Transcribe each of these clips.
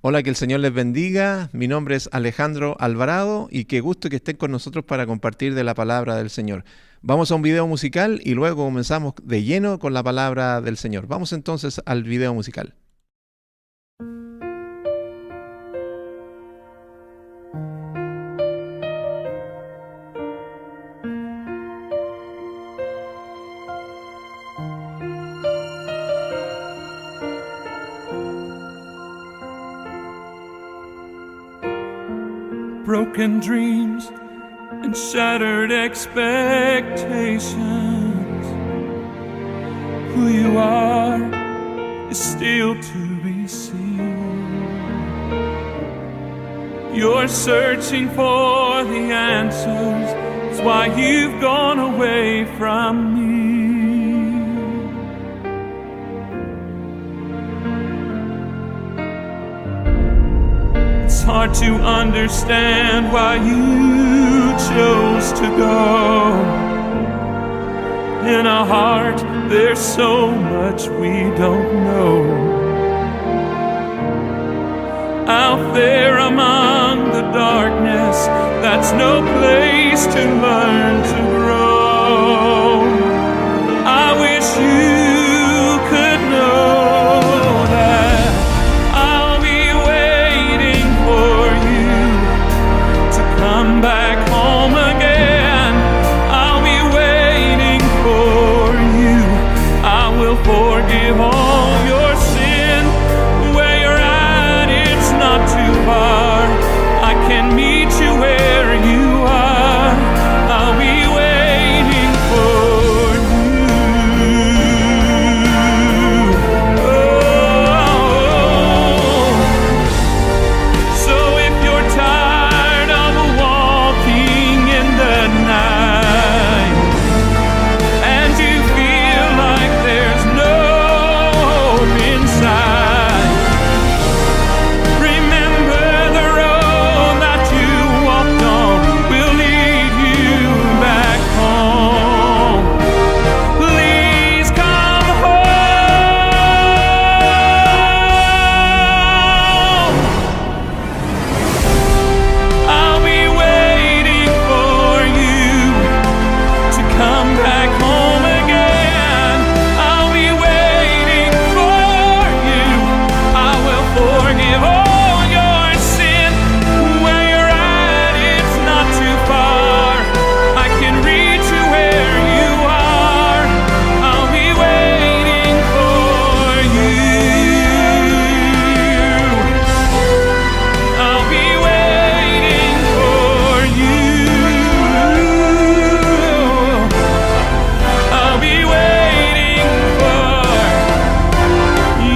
Hola, que el Señor les bendiga. Mi nombre es Alejandro Alvarado y qué gusto que estén con nosotros para compartir de la palabra del Señor. Vamos a un video musical y luego comenzamos de lleno con la palabra del Señor. Vamos entonces al video musical. Broken dreams and shattered expectations. Who you are is still to be seen. You're searching for the answers. That's why you've gone away from me. It's hard to understand why you chose to go. In our heart, there's so much we don't know. Out there among the darkness, that's no place to learn to grow. I wish you could know that I'll be waiting for you to come back home again. I'll be waiting for you. I will forgive all your sin. Where you're at, it's not too far. I can meet you where you are. I'll be waiting for you. Oh. So if you're tired of walking in the night and you feel like there's no hope inside, remember the road that you walked on will lead you back home. Please come home. I'll be waiting for you to come back home again. I'll be waiting for you. I will forgive all your sin. Where you're at, it's not too far. I can reach you where you are. I'll be waiting for you. I'll be waiting for you. I'll be waiting for you.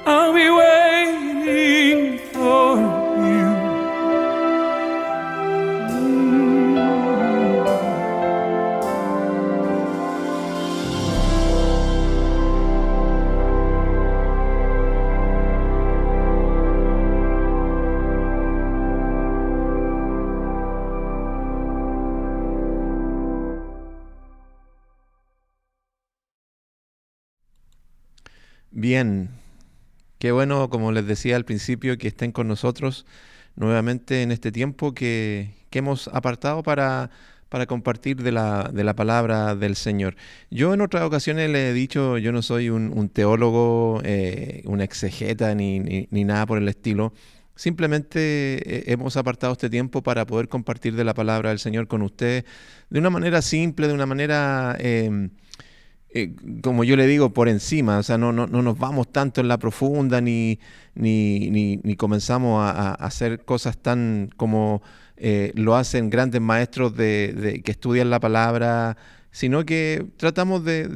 I'll be waiting for you. Bien, qué bueno, como les decía al principio, que estén con nosotros nuevamente en este tiempo que hemos apartado para compartir de la palabra del Señor. Yo en otras ocasiones le he dicho, yo no soy un teólogo, un exegeta ni nada por el estilo. Simplemente hemos apartado este tiempo para poder compartir de la palabra del Señor con ustedes de una manera simple, de una manera como yo le digo, por encima. O sea, no nos vamos tanto en la profunda ni comenzamos a hacer cosas tan como lo hacen grandes maestros que estudian la palabra, sino que tratamos de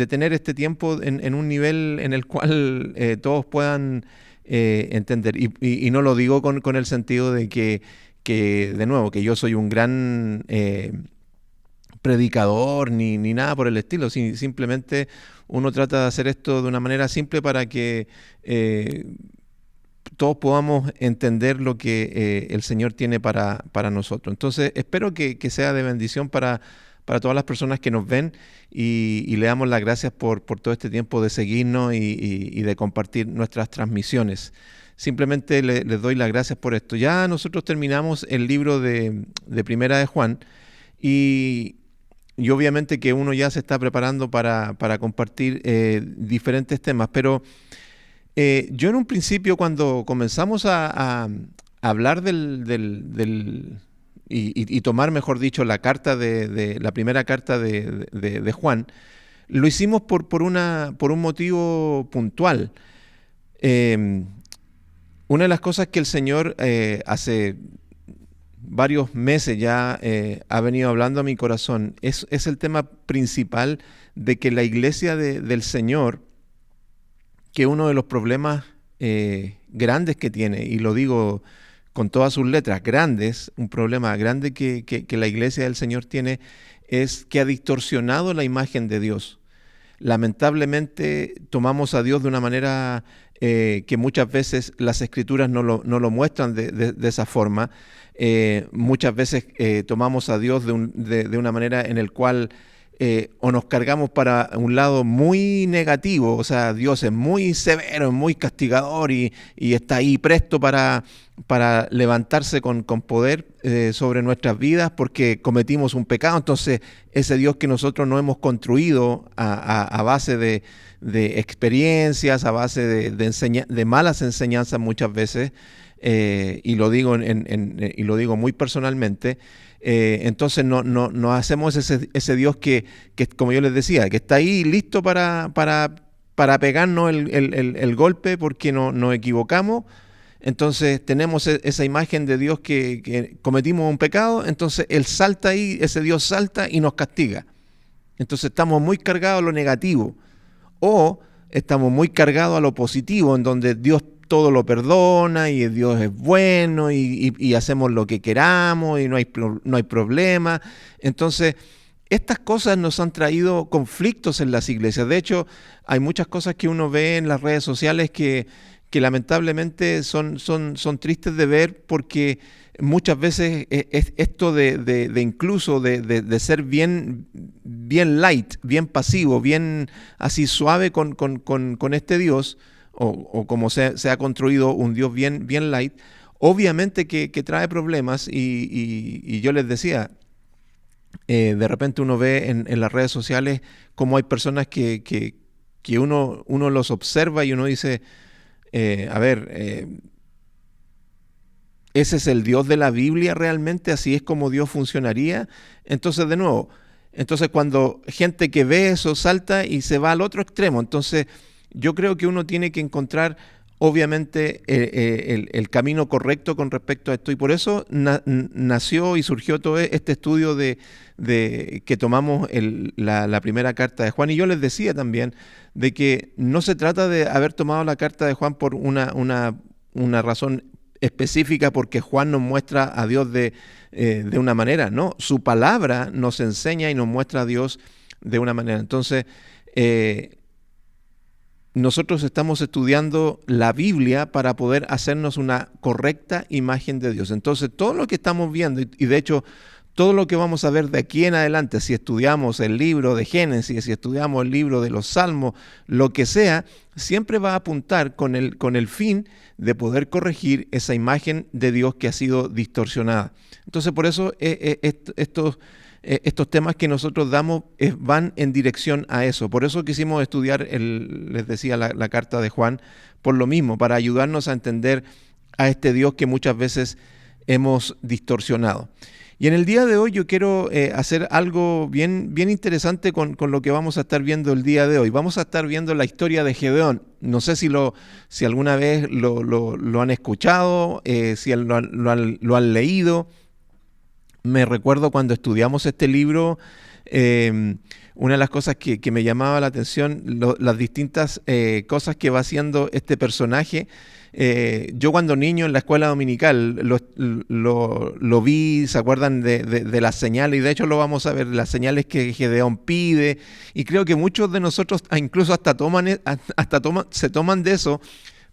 tener este tiempo en un nivel en el cual todos puedan entender. Y no lo digo con el sentido de que, de nuevo, que yo soy un gran predicador ni nada por el estilo. Simplemente uno trata de hacer esto de una manera simple para que todos podamos entender lo que el Señor tiene para nosotros. Entonces, espero que sea de bendición para todas las personas que nos ven y le damos las gracias por todo este tiempo de seguirnos y de compartir nuestras transmisiones. Simplemente les doy las gracias por esto. Ya nosotros terminamos el libro de Primera de Juan y obviamente que uno ya se está preparando para compartir diferentes temas, pero yo en un principio cuando comenzamos a hablar y tomar, mejor dicho, la carta de la primera carta de Juan, lo hicimos por un motivo puntual. Una de las cosas que el Señor hace varios meses ya ha venido hablando a mi corazón es el tema principal de que la iglesia del Señor, que uno de los problemas grandes que tiene, y lo digo con todas sus letras, grandes, un problema grande que la iglesia del Señor tiene es que ha distorsionado la imagen de Dios. Lamentablemente tomamos a Dios de una manera que muchas veces las Escrituras no lo muestran de esa forma. Muchas veces tomamos a Dios de una manera en el cual o nos cargamos para un lado muy negativo, o sea, Dios es muy severo, es muy castigador y está ahí presto para levantarse con poder sobre nuestras vidas porque cometimos un pecado. Entonces, ese Dios que nosotros no hemos construido a base de experiencias, a base de malas enseñanzas muchas veces, y lo digo y lo digo muy personalmente. Entonces no hacemos ese Dios que, como yo les decía, que está ahí listo para pegarnos el golpe porque nos equivocamos. Entonces tenemos esa imagen de Dios que cometimos un pecado, entonces Él salta ahí, ese Dios salta y nos castiga. Entonces estamos muy cargados a lo negativo o estamos muy cargados a lo positivo, en donde Dios todo lo perdona y Dios es bueno y hacemos lo que queramos y no hay problema. Entonces, estas cosas nos han traído conflictos en las iglesias. De hecho, hay muchas cosas que uno ve en las redes sociales que lamentablemente son tristes de ver porque muchas veces esto de incluso de ser bien light, bien pasivo, bien así suave con este Dios, o como se ha construido un Dios bien light, obviamente que trae problemas y yo les decía, de repente uno ve en las redes sociales cómo hay personas que uno los observa y uno dice, ¿ese es el Dios de la Biblia realmente? ¿Así es como Dios funcionaría? Entonces, de nuevo, cuando gente que ve eso salta y se va al otro extremo, entonces yo creo que uno tiene que encontrar, obviamente, el camino correcto con respecto a esto. Y por eso nació y surgió todo este estudio de que tomamos la primera carta de Juan. Y yo les decía también de que no se trata de haber tomado la carta de Juan por una razón específica, porque Juan nos muestra a Dios de una manera, ¿no? Su palabra nos enseña y nos muestra a Dios de una manera. Entonces, nosotros estamos estudiando la Biblia para poder hacernos una correcta imagen de Dios. Entonces, todo lo que estamos viendo, y de hecho, todo lo que vamos a ver de aquí en adelante, si estudiamos el libro de Génesis, si estudiamos el libro de los Salmos, lo que sea, siempre va a apuntar con el fin de poder corregir esa imagen de Dios que ha sido distorsionada. Entonces, por eso estos temas que nosotros damos van en dirección a eso. Por eso quisimos estudiar, les decía, la carta de Juan, por lo mismo, para ayudarnos a entender a este Dios que muchas veces hemos distorsionado. Y en el día de hoy yo quiero hacer algo bien interesante con lo que vamos a estar viendo el día de hoy. Vamos a estar viendo la historia de Gedeón. No sé si alguna vez lo han escuchado, si lo han leído. Me recuerdo cuando estudiamos este libro, una de las cosas que me llamaba la atención, las distintas cosas que va haciendo este personaje. Yo cuando niño en la escuela dominical lo vi, ¿se acuerdan de las señales? Y de hecho lo vamos a ver, las señales que Gedeón pide. Y creo que muchos de nosotros incluso se toman de eso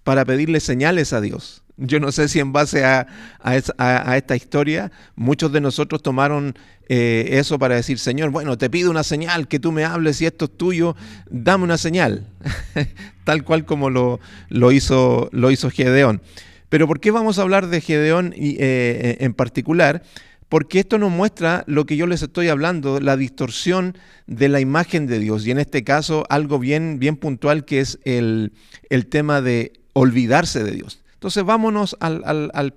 para pedirle señales a Dios. Yo no sé si en base a esta historia muchos de nosotros tomaron eso para decir, Señor, bueno, te pido una señal, que tú me hables y esto es tuyo, dame una señal, tal cual como lo hizo Gedeón. Pero ¿por qué vamos a hablar de Gedeón en particular? Porque esto nos muestra lo que yo les estoy hablando, la distorsión de la imagen de Dios. Y en este caso, algo bien puntual, que es el tema de olvidarse de Dios. Entonces vámonos al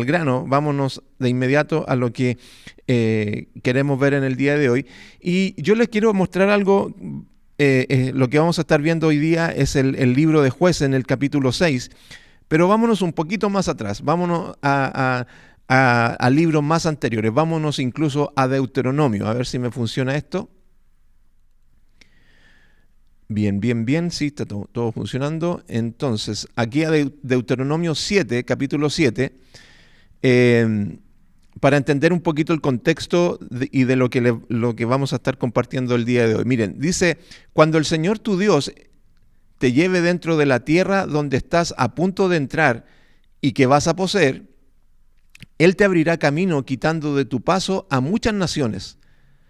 grano, vámonos de inmediato a lo que queremos ver en el día de hoy. Y yo les quiero mostrar algo, lo que vamos a estar viendo hoy día es el libro de Jueces en el capítulo 6, pero vámonos un poquito más atrás, vámonos a libros más anteriores, vámonos incluso a Deuteronomio, a ver si me funciona esto. Bien, sí, está todo funcionando. Entonces, aquí a Deuteronomio 7, capítulo 7, para entender un poquito el contexto y de lo que vamos a estar compartiendo el día de hoy. Miren, dice, cuando el Señor tu Dios te lleve dentro de la tierra donde estás a punto de entrar y que vas a poseer, Él te abrirá camino quitando de tu paso a muchas naciones,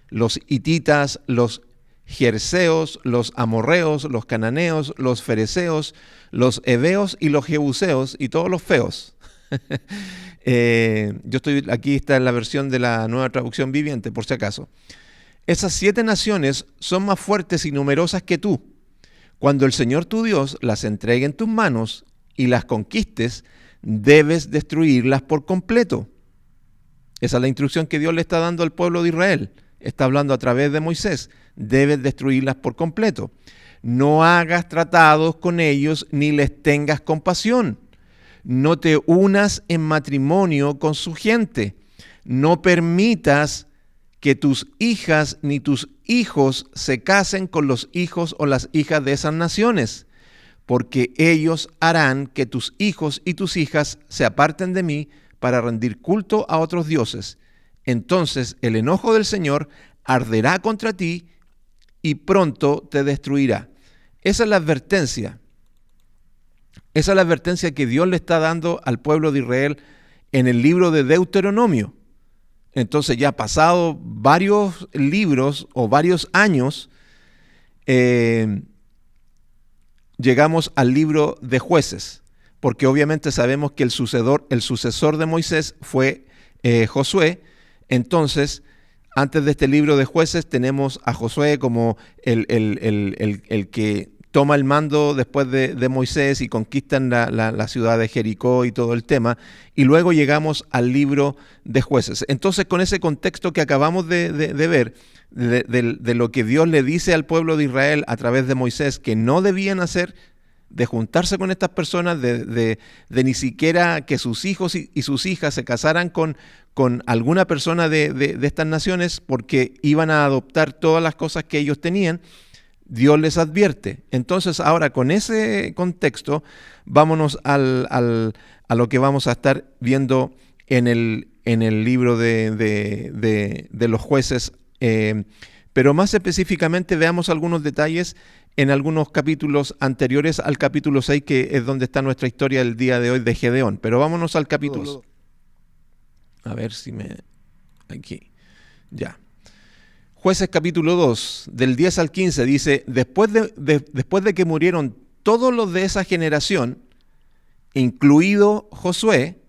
los hititas, los jerseos, los amorreos, los cananeos, los fereceos, los heveos y los jebuseos y todos los feos. Aquí está en la versión de la Nueva Traducción Viviente, por si acaso. Esas 7 naciones son más fuertes y numerosas que tú. Cuando el Señor tu Dios las entregue en tus manos y las conquistes, debes destruirlas por completo. Esa es la instrucción que Dios le está dando al pueblo de Israel. Está hablando a través de Moisés. Debes destruirlas por completo. No hagas tratados con ellos ni les tengas compasión. No te unas en matrimonio con su gente. No permitas que tus hijas ni tus hijos se casen con los hijos o las hijas de esas naciones, porque ellos harán que tus hijos y tus hijas se aparten de mí para rendir culto a otros dioses. Entonces el enojo del Señor arderá contra ti y pronto te destruirá. Esa es la advertencia. Esa es la advertencia que Dios le está dando al pueblo de Israel en el libro de Deuteronomio. Entonces ya pasado varios libros o varios años, llegamos al libro de Jueces, porque obviamente sabemos que el sucesor de Moisés fue Josué. Entonces, antes de este libro de Jueces tenemos a Josué como el que toma el mando después de Moisés y conquistan la ciudad de Jericó y todo el tema, y luego llegamos al libro de Jueces. Entonces, con ese contexto que acabamos de ver, de lo que Dios le dice al pueblo de Israel a través de Moisés que no debían hacer, de juntarse con estas personas, de ni siquiera que sus hijos y sus hijas se casaran con alguna persona de estas naciones, porque iban a adoptar todas las cosas que ellos tenían, Dios les advierte. Entonces ahora con ese contexto vámonos a lo que vamos a estar viendo en el libro de los Jueces, pero más específicamente veamos algunos detalles en algunos capítulos anteriores al capítulo 6, que es donde está nuestra historia del día de hoy de Gedeón. Pero vámonos al capítulo. A ver si aquí. Ya. Jueces capítulo 2, del 10 al 15, dice, después de que murieron todos los de esa generación, incluido Josué,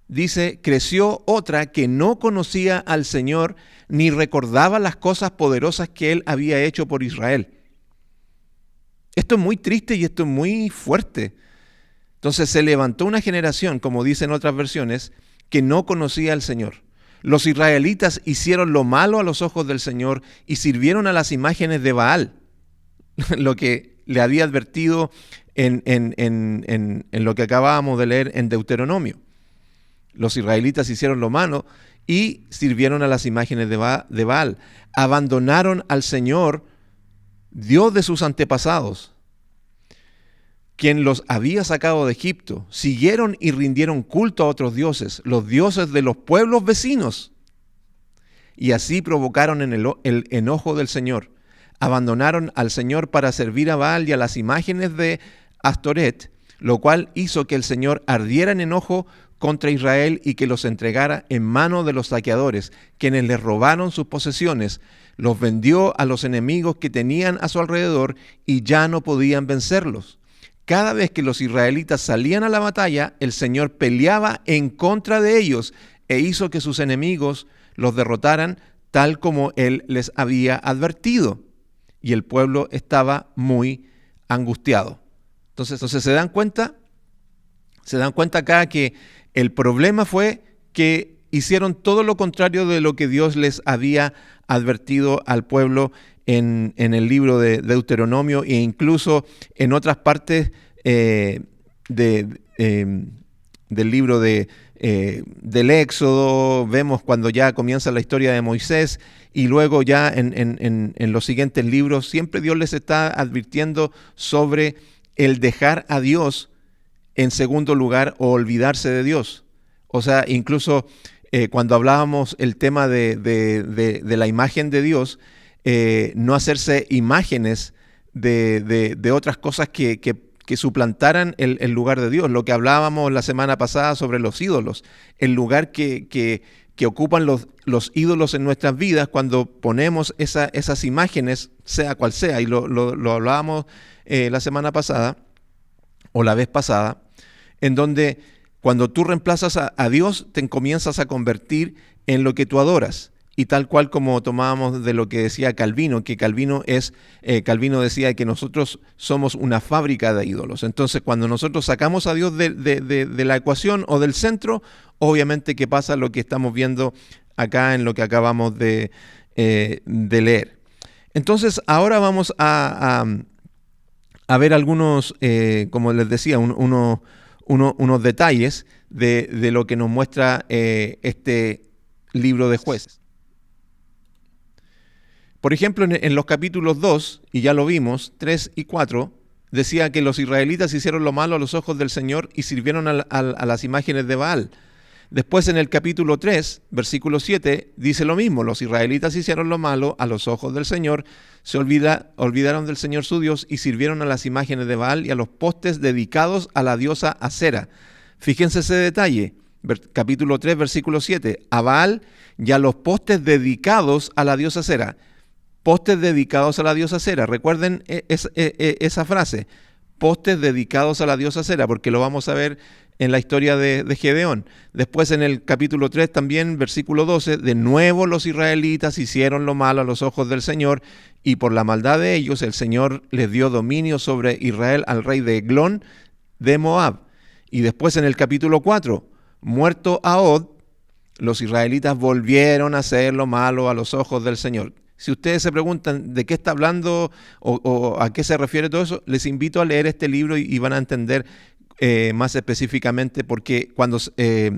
dice, creció otra que no conocía al Señor ni recordaba las cosas poderosas que Él había hecho por Israel. Esto es muy triste y esto es muy fuerte. Entonces se levantó una generación, como dicen otras versiones, que no conocía al Señor. Los israelitas hicieron lo malo a los ojos del Señor y sirvieron a las imágenes de Baal, lo que le había advertido en lo que acabábamos de leer en Deuteronomio. Los israelitas hicieron lo malo y sirvieron a las imágenes de Baal. Abandonaron al Señor, Dios de sus antepasados, quien los había sacado de Egipto. Siguieron y rindieron culto a otros dioses, los dioses de los pueblos vecinos. Y así provocaron el enojo del Señor. Abandonaron al Señor para servir a Baal y a las imágenes de Astoret, lo cual hizo que el Señor ardiera en enojo contra Israel y que los entregara en mano de los saqueadores, quienes les robaron sus posesiones, los vendió a los enemigos que tenían a su alrededor y ya no podían vencerlos. Cada vez que los israelitas salían a la batalla, el Señor peleaba en contra de ellos e hizo que sus enemigos los derrotaran tal como Él les había advertido. Y el pueblo estaba muy angustiado. Entonces ¿se dan cuenta? Se dan cuenta acá que el problema fue que hicieron todo lo contrario de lo que Dios les había advertido al pueblo en el libro de Deuteronomio e incluso en otras partes del libro del Éxodo. Vemos cuando ya comienza la historia de Moisés y luego ya en los siguientes libros siempre Dios les está advirtiendo sobre el dejar a Dios en segundo lugar o olvidarse de Dios. O sea, incluso cuando hablábamos el tema de la imagen de Dios, no hacerse imágenes de otras cosas que suplantaran el lugar de Dios. Lo que hablábamos la semana pasada sobre los ídolos, el lugar que ocupan los ídolos en nuestras vidas cuando ponemos esas imágenes, sea cual sea, y lo hablábamos la semana pasada o la vez pasada, en donde cuando tú reemplazas a Dios, te comienzas a convertir en lo que tú adoras. Y tal cual como tomábamos de lo que decía Calvino, que Calvino decía que nosotros somos una fábrica de ídolos. Entonces, cuando nosotros sacamos a Dios de la ecuación o del centro, obviamente que pasa lo que estamos viendo acá en lo que acabamos de leer. Entonces, ahora vamos a ver algunos, como les decía, unos detalles de lo que nos muestra este libro de Jueces. Por ejemplo, en los capítulos 2, y ya lo vimos, 3 y 4, decía que los israelitas hicieron lo malo a los ojos del Señor y sirvieron a las imágenes de Baal. Después en el capítulo 3, versículo 7, dice lo mismo: los israelitas hicieron lo malo a los ojos del Señor, se olvidaron del Señor su Dios y sirvieron a las imágenes de Baal y a los postes dedicados a la diosa Acera. Fíjense ese detalle, capítulo 3, versículo 7, a Baal y a los postes dedicados a la diosa Acera. Postes dedicados a la diosa Acera. Recuerden esa frase, postes dedicados a la diosa Acera, porque lo vamos a ver en la historia de Gedeón. Después en el capítulo 3 también, versículo 12, de nuevo los israelitas hicieron lo malo a los ojos del Señor y por la maldad de ellos el Señor les dio dominio sobre Israel al rey de Eglón de Moab. Y después en el capítulo 4, muerto Ahod, los israelitas volvieron a hacer lo malo a los ojos del Señor. Si ustedes se preguntan de qué está hablando o a qué se refiere todo eso, les invito a leer este libro y van a entender más específicamente, porque cuando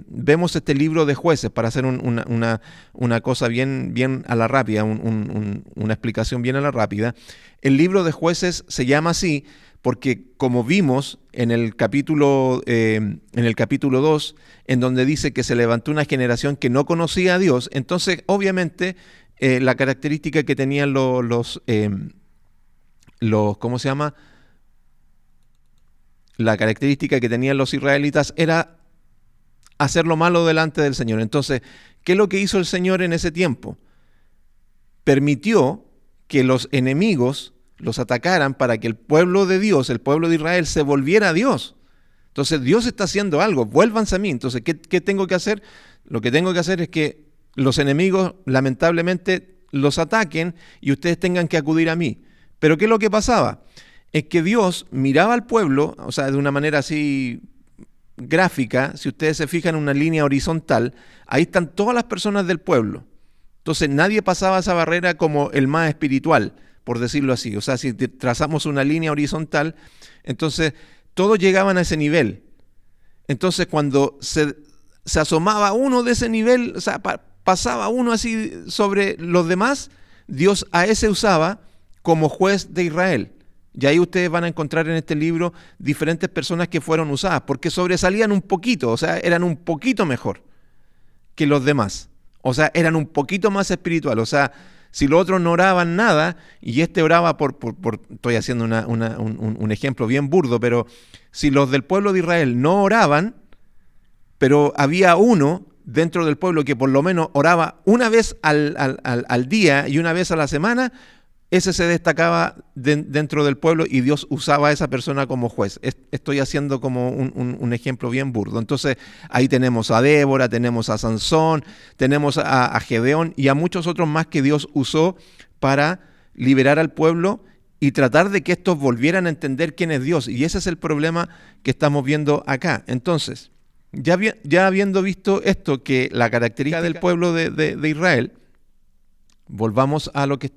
vemos este libro de Jueces, para hacer una cosa bien a la rápida, una explicación bien a la rápida, el libro de Jueces se llama así porque, como vimos en el capítulo 2, en donde dice que se levantó una generación que no conocía a Dios, entonces obviamente la característica que tenían los ¿cómo se llama? La característica que tenían los israelitas era hacer lo malo delante del Señor. Entonces, ¿qué es lo que hizo el Señor en ese tiempo? Permitió que los enemigos los atacaran para que el pueblo de Dios, el pueblo de Israel, se volviera a Dios. Entonces, Dios está haciendo algo, vuélvanse a mí. Entonces, ¿qué tengo que hacer? Lo que tengo que hacer es que los enemigos, lamentablemente, los ataquen y ustedes tengan que acudir a mí. Pero ¿qué es lo que pasaba? Es que Dios miraba al pueblo, o sea, de una manera así gráfica. Si ustedes se fijan en una línea horizontal, ahí están todas las personas del pueblo. Entonces nadie pasaba esa barrera como el más espiritual, por decirlo así. O sea, si trazamos una línea horizontal, entonces todos llegaban a ese nivel. Entonces cuando se asomaba uno de ese nivel, o sea, pasaba uno así sobre los demás, Dios a ese usaba como juez de Israel. Y ahí ustedes van a encontrar en este libro diferentes personas que fueron usadas, porque sobresalían un poquito, o sea, eran un poquito mejor que los demás. O sea, eran un poquito más espirituales. O sea, si los otros no oraban nada, y este oraba estoy haciendo un ejemplo bien burdo, pero si los del pueblo de Israel no oraban, pero había uno dentro del pueblo que por lo menos oraba una vez al día y una vez a la semana, ese se destacaba dentro del pueblo y Dios usaba a esa persona como juez. Estoy haciendo como un ejemplo bien burdo. Entonces ahí tenemos a Débora, tenemos a Sansón, tenemos a Gedeón y a muchos otros más que Dios usó para liberar al pueblo y tratar de que estos volvieran a entender quién es Dios. Y ese es el problema que estamos viendo acá. Entonces, ya habiendo visto esto, que la característica del pueblo de Israel, volvamos a lo que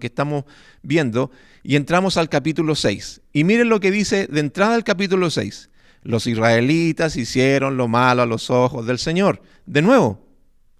estamos viendo y entramos al capítulo 6. Y miren lo que dice de entrada al capítulo 6. Los israelitas hicieron lo malo a los ojos del Señor. De nuevo,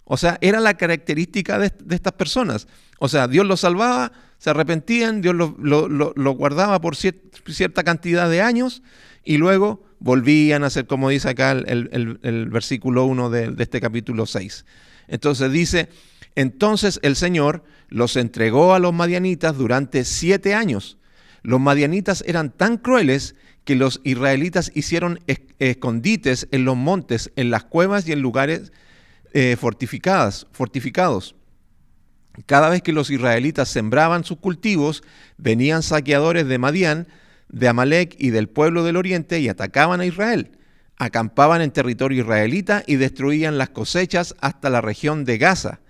o sea, era la característica de estas personas. O sea, Dios los salvaba, se arrepentían, Dios los guardaba por cierta cantidad de años y luego volvían a hacer, como dice acá el versículo 1 de este capítulo 6. Entonces dice: entonces el Señor los entregó a los madianitas durante 7 años. Los madianitas eran tan crueles que los israelitas hicieron escondites en los montes, en las cuevas y en lugares fortificados. Cada vez que los israelitas sembraban sus cultivos, venían saqueadores de Madián, de Amalec y del pueblo del oriente y atacaban a Israel. Acampaban en territorio israelita y destruían las cosechas hasta la región de Gaza.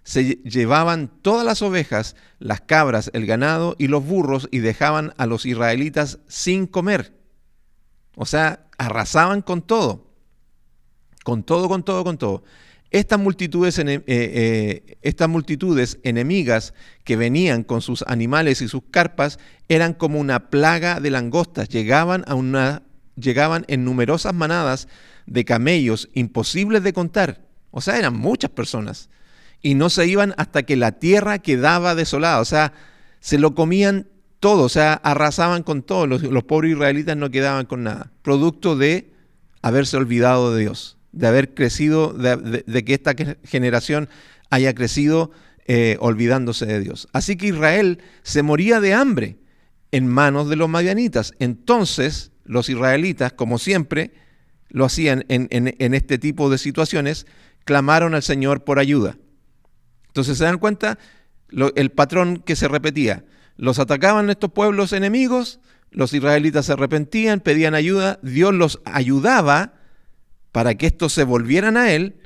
Se llevaban todas las ovejas, las cabras, el ganado y los burros y dejaban a los israelitas sin comer. O sea, arrasaban con todo. Con todo. Estas multitudes enemigas que venían con sus animales y sus carpas eran como una plaga de langostas. Llegaban en numerosas manadas de camellos imposibles de contar. O sea, eran muchas personas. Y no se iban hasta que la tierra quedaba desolada. O sea, se lo comían todo. O sea, arrasaban con todo. Los pobres israelitas no quedaban con nada. Producto de haberse olvidado de Dios. De haber crecido, de que esta generación haya crecido olvidándose de Dios. Así que Israel se moría de hambre en manos de los madianitas. Entonces, los israelitas, como siempre lo hacían en este tipo de situaciones, clamaron al Señor por ayuda. Entonces, ¿se dan cuenta? El patrón que se repetía. Los atacaban estos pueblos enemigos, los israelitas se arrepentían, pedían ayuda, Dios los ayudaba para que estos se volvieran a Él,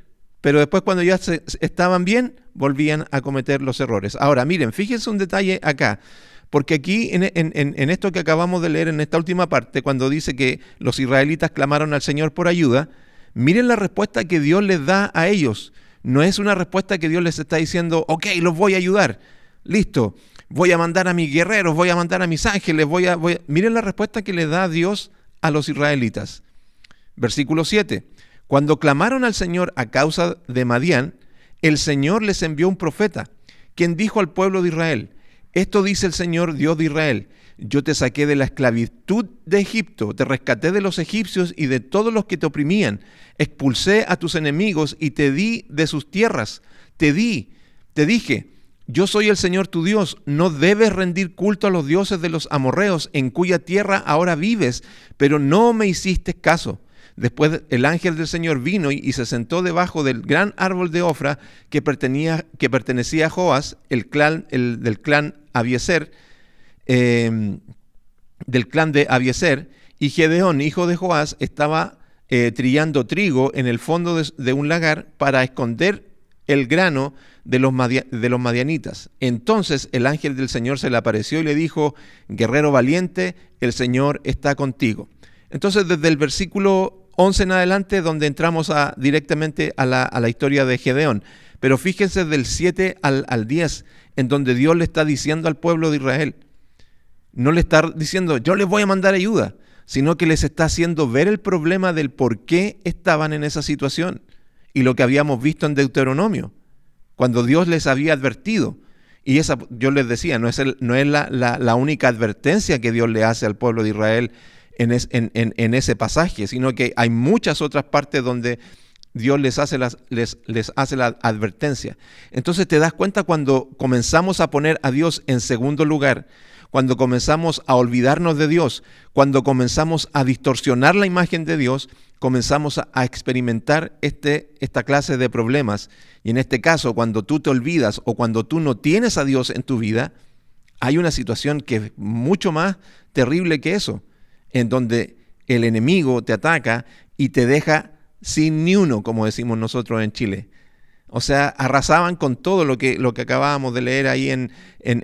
pero después cuando ya estaban bien, volvían a cometer los errores. Ahora, miren, fíjense un detalle acá, porque aquí en esto que acabamos de leer, en esta última parte, cuando dice que los israelitas clamaron al Señor por ayuda, miren la respuesta que Dios les da a ellos. No es una respuesta que Dios les está diciendo: ok, los voy a ayudar, listo, voy a mandar a mis guerreros, voy a mandar a mis ángeles, Miren la respuesta que les da Dios a los israelitas. Versículo 7. Cuando clamaron al Señor a causa de Madián, el Señor les envió un profeta, quien dijo al pueblo de Israel: esto dice el Señor, Dios de Israel: yo te saqué de la esclavitud de Egipto, te rescaté de los egipcios y de todos los que te oprimían, expulsé a tus enemigos y te di de sus tierras. Te dije: yo soy el Señor tu Dios, no debes rendir culto a los dioses de los amorreos, en cuya tierra ahora vives, pero no me hiciste caso. Después el ángel del Señor vino y se sentó debajo del gran árbol de Ofra que pertenecía a Joas, del clan Abieser, y Gedeón, hijo de Joás, estaba trillando trigo en el fondo de un lagar para esconder el grano de los madianitas. Entonces el ángel del Señor se le apareció y le dijo: guerrero valiente, el Señor está contigo. Entonces, desde el versículo 11 en adelante, donde entramos directamente a la historia de Gedeón. Pero fíjense del 7 al 10, en donde Dios le está diciendo al pueblo de Israel. No le está diciendo: yo les voy a mandar ayuda, sino que les está haciendo ver el problema del por qué estaban en esa situación. Y lo que habíamos visto en Deuteronomio, cuando Dios les había advertido. Y esa, yo les decía, no es la única advertencia que Dios le hace al pueblo de Israel en ese pasaje, sino que hay muchas otras partes donde Dios les hace la advertencia. Entonces te das cuenta cuando comenzamos a poner a Dios en segundo lugar, cuando comenzamos a olvidarnos de Dios, cuando comenzamos a distorsionar la imagen de Dios, comenzamos a experimentar esta clase de problemas. Y en este caso, cuando tú te olvidas o cuando tú no tienes a Dios en tu vida, hay una situación que es mucho más terrible que eso, en donde el enemigo te ataca y te deja sin ni uno, como decimos nosotros en Chile. O sea, arrasaban con todo lo que acabábamos de leer ahí en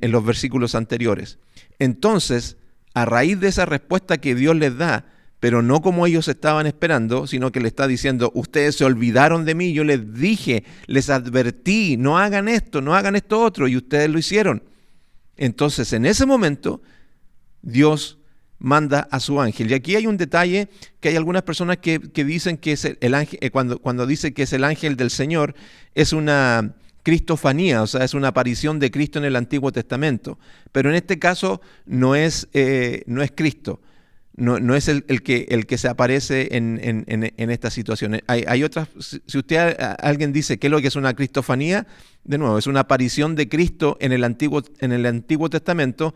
los versículos anteriores. Entonces, a raíz de esa respuesta que Dios les da, pero no como ellos estaban esperando, sino que le está diciendo, ustedes se olvidaron de mí, yo les dije, les advertí, no hagan esto otro, y ustedes lo hicieron. Entonces, en ese momento, Dios manda a su ángel. Y aquí hay un detalle que hay algunas personas que dicen que es el ángel, cuando dice que es el ángel del Señor, es una cristofanía, o sea, es una aparición de Cristo en el Antiguo Testamento. Pero en este caso no es Cristo, no es el que se aparece en estas situaciones. Hay otras, si alguien dice qué es lo que es una cristofanía, de nuevo, es una aparición de Cristo en el Antiguo Testamento.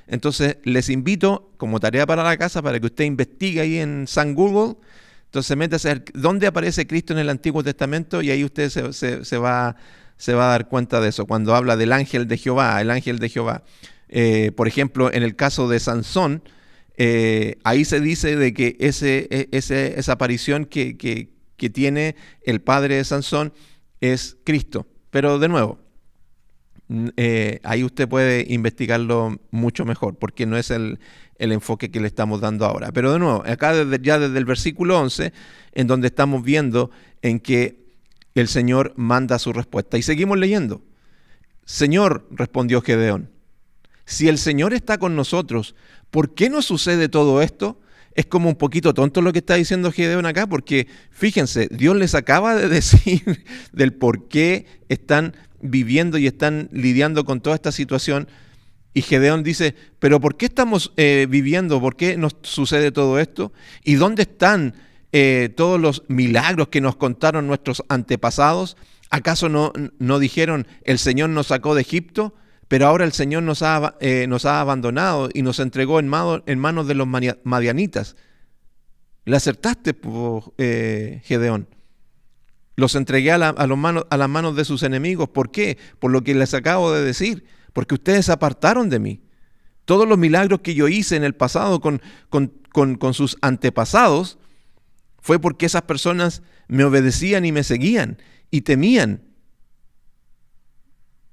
Entonces, les invito como tarea para la casa para que usted investigue ahí en San Google. Entonces, métase a ver dónde aparece Cristo en el Antiguo Testamento y ahí usted se va a dar cuenta de eso. Cuando habla del ángel de Jehová, el ángel de Jehová. Por ejemplo, en el caso de Sansón, ahí se dice de que esa aparición que tiene el padre de Sansón es Cristo. Pero de nuevo, ahí usted puede investigarlo mucho mejor, porque no es el enfoque que le estamos dando ahora. Pero de nuevo, acá ya desde el versículo 11, en donde estamos viendo en que el Señor manda su respuesta. Y seguimos leyendo. Señor, respondió Gedeón, si el Señor está con nosotros, ¿por qué nos sucede todo esto? Es como un poquito tonto lo que está diciendo Gedeón acá, porque fíjense, Dios les acaba de decir del por qué están viviendo y están lidiando con toda esta situación. Y Gedeón dice, pero ¿por qué estamos viviendo? ¿Por qué nos sucede todo esto? ¿Y dónde están todos los milagros que nos contaron nuestros antepasados? ¿Acaso no dijeron, el Señor nos sacó de Egipto, pero ahora el Señor nos ha abandonado y nos entregó en manos de los madianitas? Le acertaste, Gedeón. Los entregué a las manos de sus enemigos. ¿Por qué? Por lo que les acabo de decir. Porque ustedes se apartaron de mí. Todos los milagros que yo hice en el pasado con sus antepasados fue porque esas personas me obedecían y me seguían y temían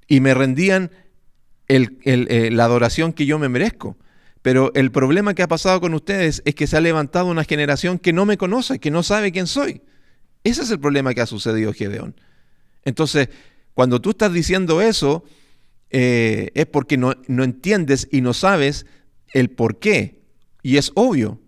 y me rendían la adoración que yo me merezco. Pero el problema que ha pasado con ustedes es que se ha levantado una generación que no me conoce, que no sabe quién soy. Ese es el problema que ha sucedido, Gedeón. Entonces, cuando tú estás diciendo eso, es porque no entiendes y no sabes el por qué. Y es obvio,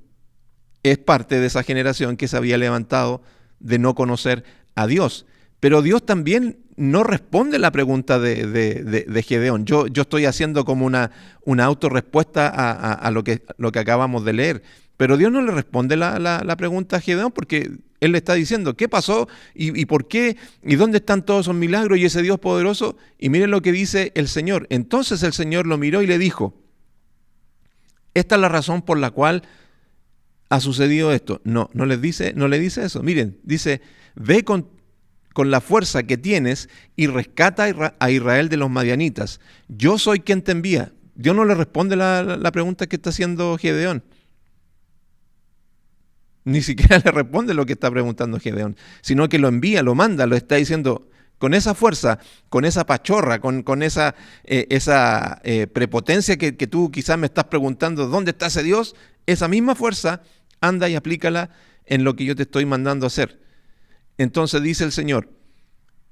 es parte de esa generación que se había levantado de no conocer a Dios. Pero Dios también no responde la pregunta de Gedeón. Yo estoy haciendo como una autorrespuesta a lo que acabamos de leer. Pero Dios no le responde la pregunta a Gedeón, porque Él le está diciendo, ¿qué pasó? ¿Y por qué? ¿Y dónde están todos esos milagros y ese Dios poderoso? Y miren lo que dice el Señor. Entonces el Señor lo miró y le dijo, esta es la razón por la cual ha sucedido esto. No le dice eso. Miren, dice, ve con la fuerza que tienes y rescata a Israel de los madianitas. Yo soy quien te envía. Dios no le responde la pregunta que está haciendo Gedeón. Ni siquiera le responde lo que está preguntando Gedeón, sino que lo envía, lo manda, lo está diciendo con esa fuerza, con esa pachorra, con esa prepotencia que tú quizás me estás preguntando, ¿dónde está ese Dios? Esa misma fuerza, anda y aplícala en lo que yo te estoy mandando a hacer. Entonces dice el Señor,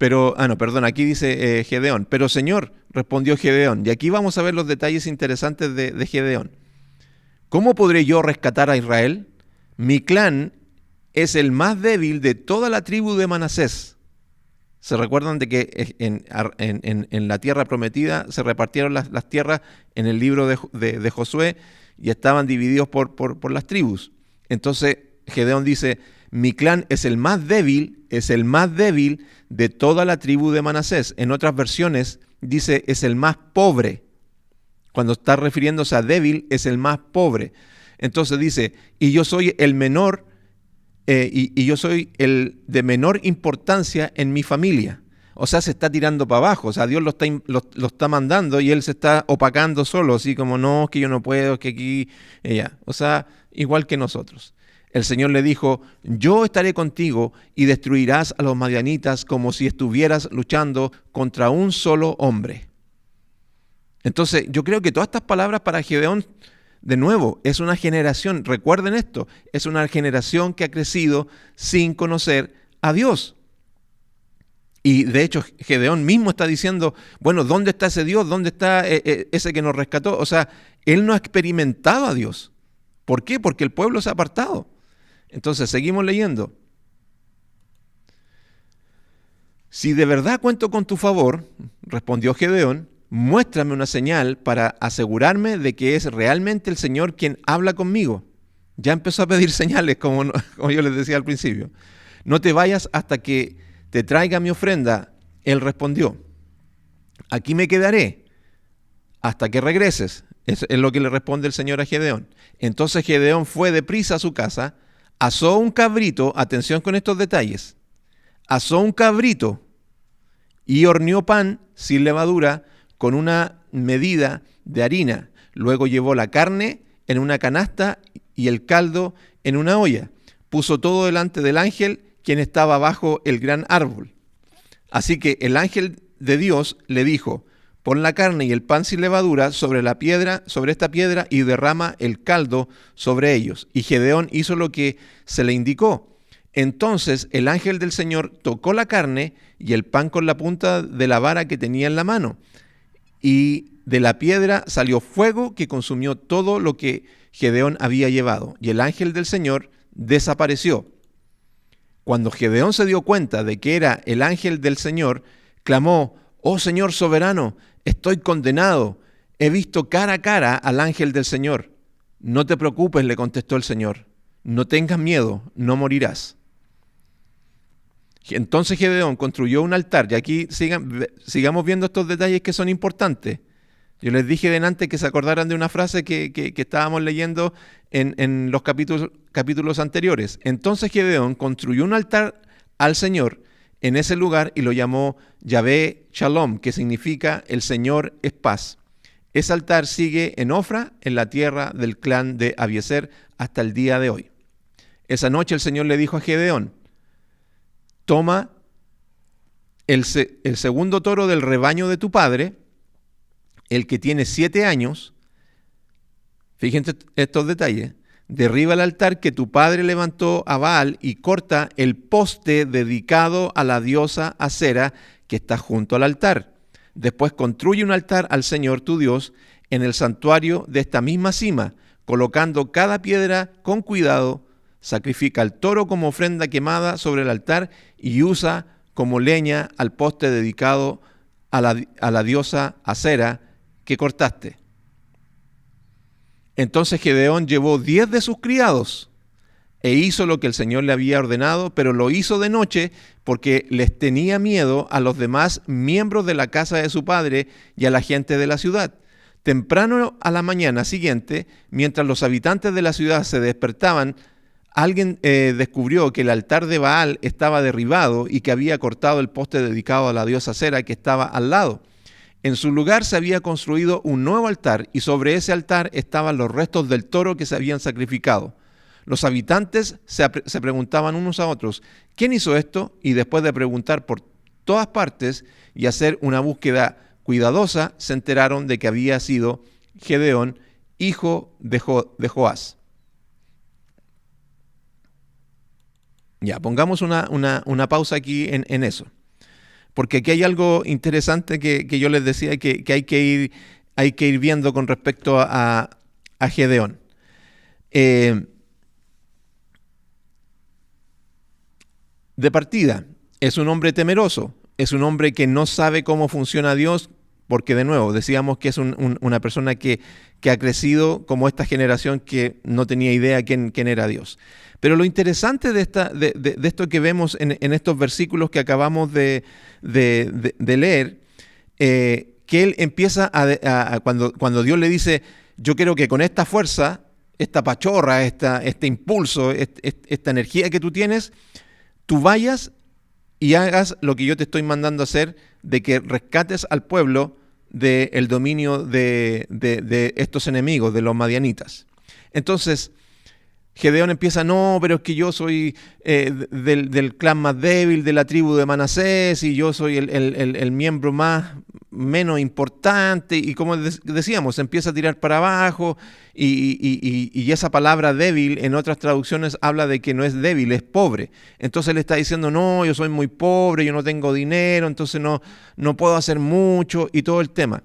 aquí dice Gedeón, pero Señor, respondió Gedeón, y aquí vamos a ver los detalles interesantes de Gedeón. ¿Cómo podré yo rescatar a Israel? Mi clan es el más débil de toda la tribu de Manasés. ¿Se recuerdan de que en la tierra prometida se repartieron las tierras en el libro de Josué y estaban divididos por las tribus? Entonces Gedeón dice, mi clan es el más débil de toda la tribu de Manasés. En otras versiones dice, es el más pobre. Cuando está refiriéndose a débil, es el más pobre. Entonces dice, y yo soy el menor, y yo soy el de menor importancia en mi familia. O sea, se está tirando para abajo. O sea, Dios lo está mandando y él se está opacando solo, así como, no, que yo no puedo, que aquí, ella. O sea, igual que nosotros. El Señor le dijo, yo estaré contigo y destruirás a los madianitas como si estuvieras luchando contra un solo hombre. Entonces, yo creo que todas estas palabras para Gedeón, de nuevo, es una generación, recuerden esto, es una generación que ha crecido sin conocer a Dios. Y de hecho, Gedeón mismo está diciendo, bueno, ¿dónde está ese Dios? ¿Dónde está ese que nos rescató? O sea, él no ha experimentado a Dios. ¿Por qué? Porque el pueblo se ha apartado. Entonces, seguimos leyendo. Si de verdad cuento con tu favor, respondió Gedeón, muéstrame una señal para asegurarme de que es realmente el Señor quien habla conmigo. Ya empezó a pedir señales, como yo les decía al principio. No te vayas hasta que te traiga mi ofrenda. Él respondió, aquí me quedaré hasta que regreses. Es lo que le responde el Señor a Gedeón. Entonces Gedeón fue deprisa a su casa, asó un cabrito, atención con estos detalles, asó un cabrito y horneó pan sin levadura con una medida de harina. Luego llevó la carne en una canasta y el caldo en una olla. Puso todo delante del ángel, quien estaba bajo el gran árbol. Así que el ángel de Dios le dijo, pon la carne y el pan sin levadura sobre esta piedra y derrama el caldo sobre ellos. Y Gedeón hizo lo que se le indicó. Entonces el ángel del Señor tocó la carne y el pan con la punta de la vara que tenía en la mano. Y de la piedra salió fuego que consumió todo lo que Gedeón había llevado. Y el ángel del Señor desapareció. Cuando Gedeón se dio cuenta de que era el ángel del Señor, clamó, oh Señor soberano, estoy condenado. He visto cara a cara al ángel del Señor. No te preocupes, le contestó el Señor. No tengas miedo, no morirás. Entonces Gedeón construyó un altar. Y aquí sigamos viendo estos detalles que son importantes. Yo les dije delante que se acordaran de una frase que estábamos leyendo en los capítulos anteriores. Entonces Gedeón construyó un altar al Señor en ese lugar y lo llamó Yahvé Shalom, que significa el Señor es paz. Ese altar sigue en Ofra, en la tierra del clan de Abiezer, hasta el día de hoy. Esa noche el Señor le dijo a Gedeón, toma el segundo toro del rebaño de tu padre, el que tiene 7 años, fíjense estos detalles, derriba el altar que tu padre levantó a Baal y corta el poste dedicado a la diosa Acera que está junto al altar. Después construye un altar al Señor tu Dios en el santuario de esta misma cima, colocando cada piedra con cuidado, sacrifica al toro como ofrenda quemada sobre el altar y usa como leña al poste dedicado a la diosa Acera que cortaste. Entonces Gedeón llevó 10 de sus criados e hizo lo que el Señor le había ordenado, pero lo hizo de noche porque les tenía miedo a los demás miembros de la casa de su padre y a la gente de la ciudad. Temprano a la mañana siguiente, mientras los habitantes de la ciudad se despertaban, alguien descubrió que el altar de Baal estaba derribado y que había cortado el poste dedicado a la diosa Acera que estaba al lado. En su lugar se había construido un nuevo altar y sobre ese altar estaban los restos del toro que se habían sacrificado. Los habitantes se preguntaban unos a otros, ¿quién hizo esto? Y después de preguntar por todas partes y hacer una búsqueda cuidadosa, se enteraron de que había sido Gedeón, hijo de Joás. Ya, pongamos una pausa aquí en eso. Porque aquí hay algo interesante que yo les decía que hay que ir viendo con respecto a Gedeón. De partida, es un hombre temeroso, es un hombre que no sabe cómo funciona Dios, porque de nuevo decíamos que es una persona que ha crecido como esta generación que no tenía idea quién era Dios. Pero lo interesante de esto que vemos en estos versículos que acabamos de leer, que él empieza cuando Dios le dice, yo quiero que con esta fuerza, esta pachorra, este impulso, esta energía que tú tienes, tú vayas y hagas lo que yo te estoy mandando a hacer, de que rescates al pueblo del dominio de estos enemigos, de los madianitas. Entonces, Gedeón empieza, no, pero es que yo soy del clan más débil, de la tribu de Manasés, y yo soy el miembro menos importante, y como decíamos, empieza a tirar para abajo, y esa palabra débil en otras traducciones habla de que no es débil, es pobre. Entonces le está diciendo, no, yo soy muy pobre, yo no tengo dinero, entonces no puedo hacer mucho, y todo el tema.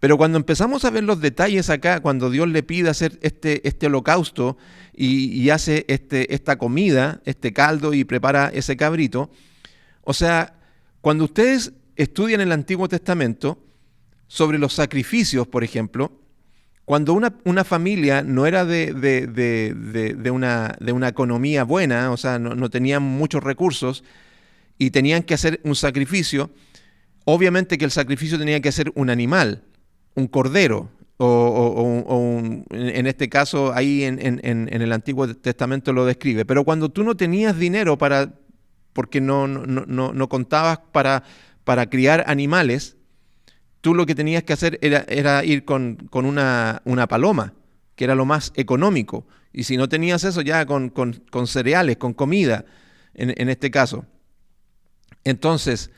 Pero cuando empezamos a ver los detalles acá, cuando Dios le pide hacer este holocausto y hace esta comida, este caldo, y prepara ese cabrito, o sea, cuando ustedes estudian el Antiguo Testamento sobre los sacrificios, por ejemplo, cuando una familia no era de una economía buena, o sea, no tenían muchos recursos y tenían que hacer un sacrificio, obviamente que el sacrificio tenía que ser un animal, un cordero, en este caso ahí en el Antiguo Testamento lo describe. Pero cuando tú no tenías dinero porque no contabas para criar animales, tú lo que tenías que hacer era ir con una paloma, que era lo más económico. Y si no tenías eso, ya con cereales, con comida, en este caso. Entonces,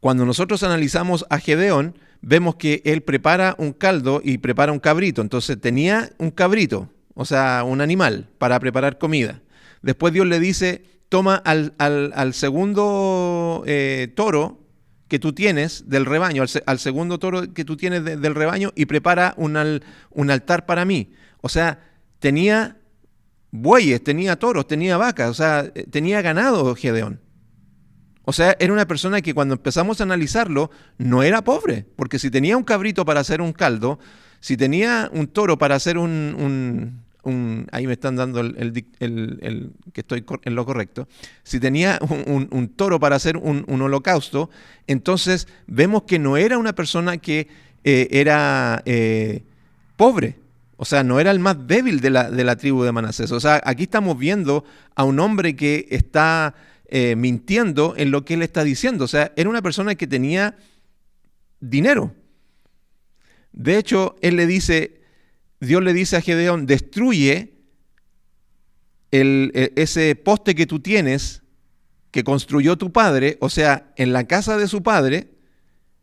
cuando nosotros analizamos a Gedeón, vemos que él prepara un caldo y prepara un cabrito. Entonces tenía un cabrito, o sea, un animal para preparar comida. Después Dios le dice, toma al segundo toro que tú tienes del rebaño, al segundo toro que tú tienes del rebaño, y prepara un altar para mí. O sea, tenía bueyes, tenía toros, tenía vacas, o sea, tenía ganado Gedeón. O sea, era una persona que cuando empezamos a analizarlo no era pobre, porque si tenía un cabrito para hacer un caldo, si tenía un toro para hacer ahí me están dando el que estoy en lo correcto, si tenía un toro para hacer un holocausto, entonces vemos que no era una persona que era pobre. O sea, no era el más débil de la tribu de Manasés. O sea, aquí estamos viendo a un hombre que está mintiendo en lo que él está diciendo. O sea, era una persona que tenía dinero. De hecho, Dios le dice a Gedeón, destruye ese poste que tú tienes, que construyó tu padre. O sea, en la casa de su padre,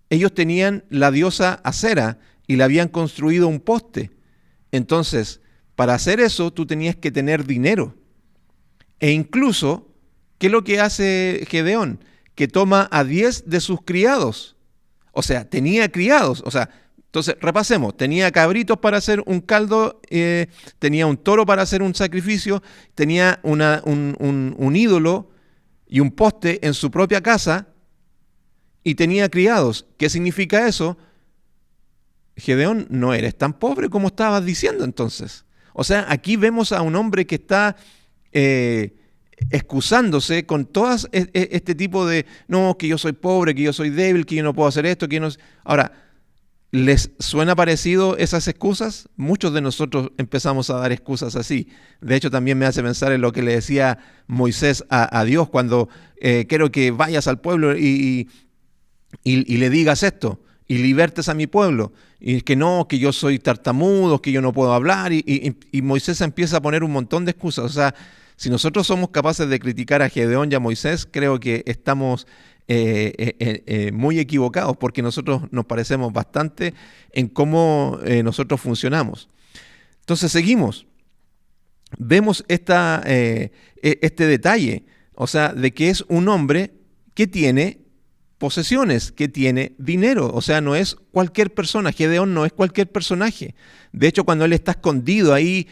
ellos tenían la diosa Acera y le habían construido un poste. Entonces, para hacer eso, tú tenías que tener dinero. E incluso, ¿qué es lo que hace Gedeón? Que toma a 10 de sus criados. O sea, tenía criados. O sea, entonces, repasemos. Tenía cabritos para hacer un caldo, tenía un toro para hacer un sacrificio, tenía un ídolo y un poste en su propia casa, y tenía criados. ¿Qué significa eso? Gedeón, no eres tan pobre como estabas diciendo entonces. O sea, aquí vemos a un hombre que está excusándose con todas este tipo de, no, que yo soy pobre, que yo soy débil, que yo no puedo hacer esto, que yo no... Ahora, ¿les suena parecido esas excusas? Muchos de nosotros empezamos a dar excusas así. De hecho, también me hace pensar en lo que le decía Moisés a Dios cuando quiero que vayas al pueblo y le digas esto, y libertes a mi pueblo. Y que no, que yo soy tartamudo, que yo no puedo hablar. Y Moisés empieza a poner un montón de excusas. O sea, si nosotros somos capaces de criticar a Gedeón y a Moisés, creo que estamos muy equivocados, porque nosotros nos parecemos bastante en cómo nosotros funcionamos. Entonces seguimos. Vemos este detalle, o sea, de que es un hombre que tiene posesiones, que tiene dinero. O sea, no es cualquier persona. Gedeón no es cualquier personaje. De hecho, cuando él está escondido ahí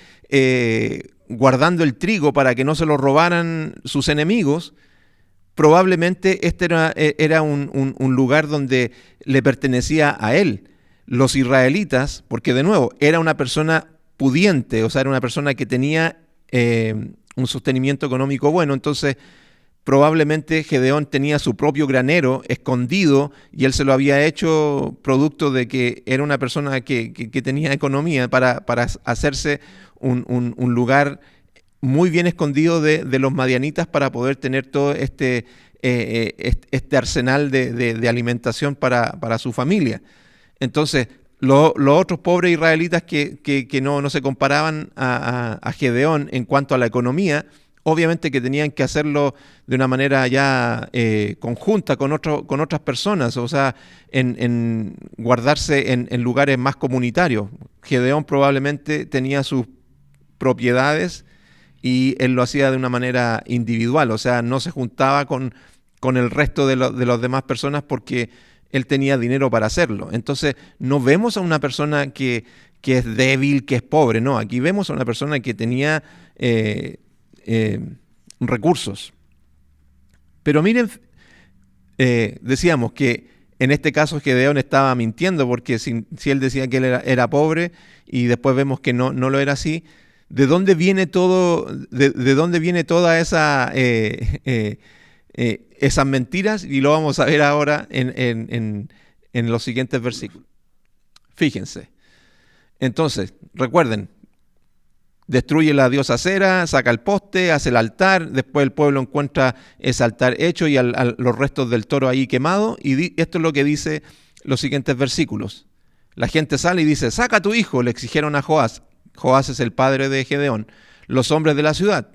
guardando el trigo para que no se lo robaran sus enemigos, probablemente este era un lugar donde le pertenecía a él. Los israelitas, porque de nuevo, era una persona pudiente, o sea, era una persona que tenía un sostenimiento económico bueno, entonces probablemente Gedeón tenía su propio granero escondido y él se lo había hecho producto de que era una persona que tenía economía para hacerse un lugar muy bien escondido de los madianitas para poder tener todo este arsenal de alimentación para su familia. Entonces, los otros pobres israelitas que no se comparaban a Gedeón en cuanto a la economía, obviamente que tenían que hacerlo de una manera ya conjunta con otras personas, o sea, en guardarse en lugares más comunitarios. Gedeón probablemente tenía sus propiedades y él lo hacía de una manera individual, o sea, no se juntaba con el resto de las demás personas porque él tenía dinero para hacerlo. Entonces, no vemos a una persona que es débil, que es pobre, no, aquí vemos a una persona que tenía recursos. Pero miren, decíamos que en este caso Gedeón estaba mintiendo porque si él decía que él era pobre y después vemos que no lo era así, ¿de dónde viene todo? ¿De dónde viene toda esa esas mentiras? Y lo vamos a ver ahora en los siguientes versículos. Fíjense. Entonces, recuerden, destruye la diosa Acera, saca el poste, hace el altar, después el pueblo encuentra ese altar hecho y los restos del toro ahí quemado, y esto es lo que dice los siguientes versículos. La gente sale y dice, saca a tu hijo, le exigieron a Joás. Joás es el padre de Gedeón. Los hombres de la ciudad.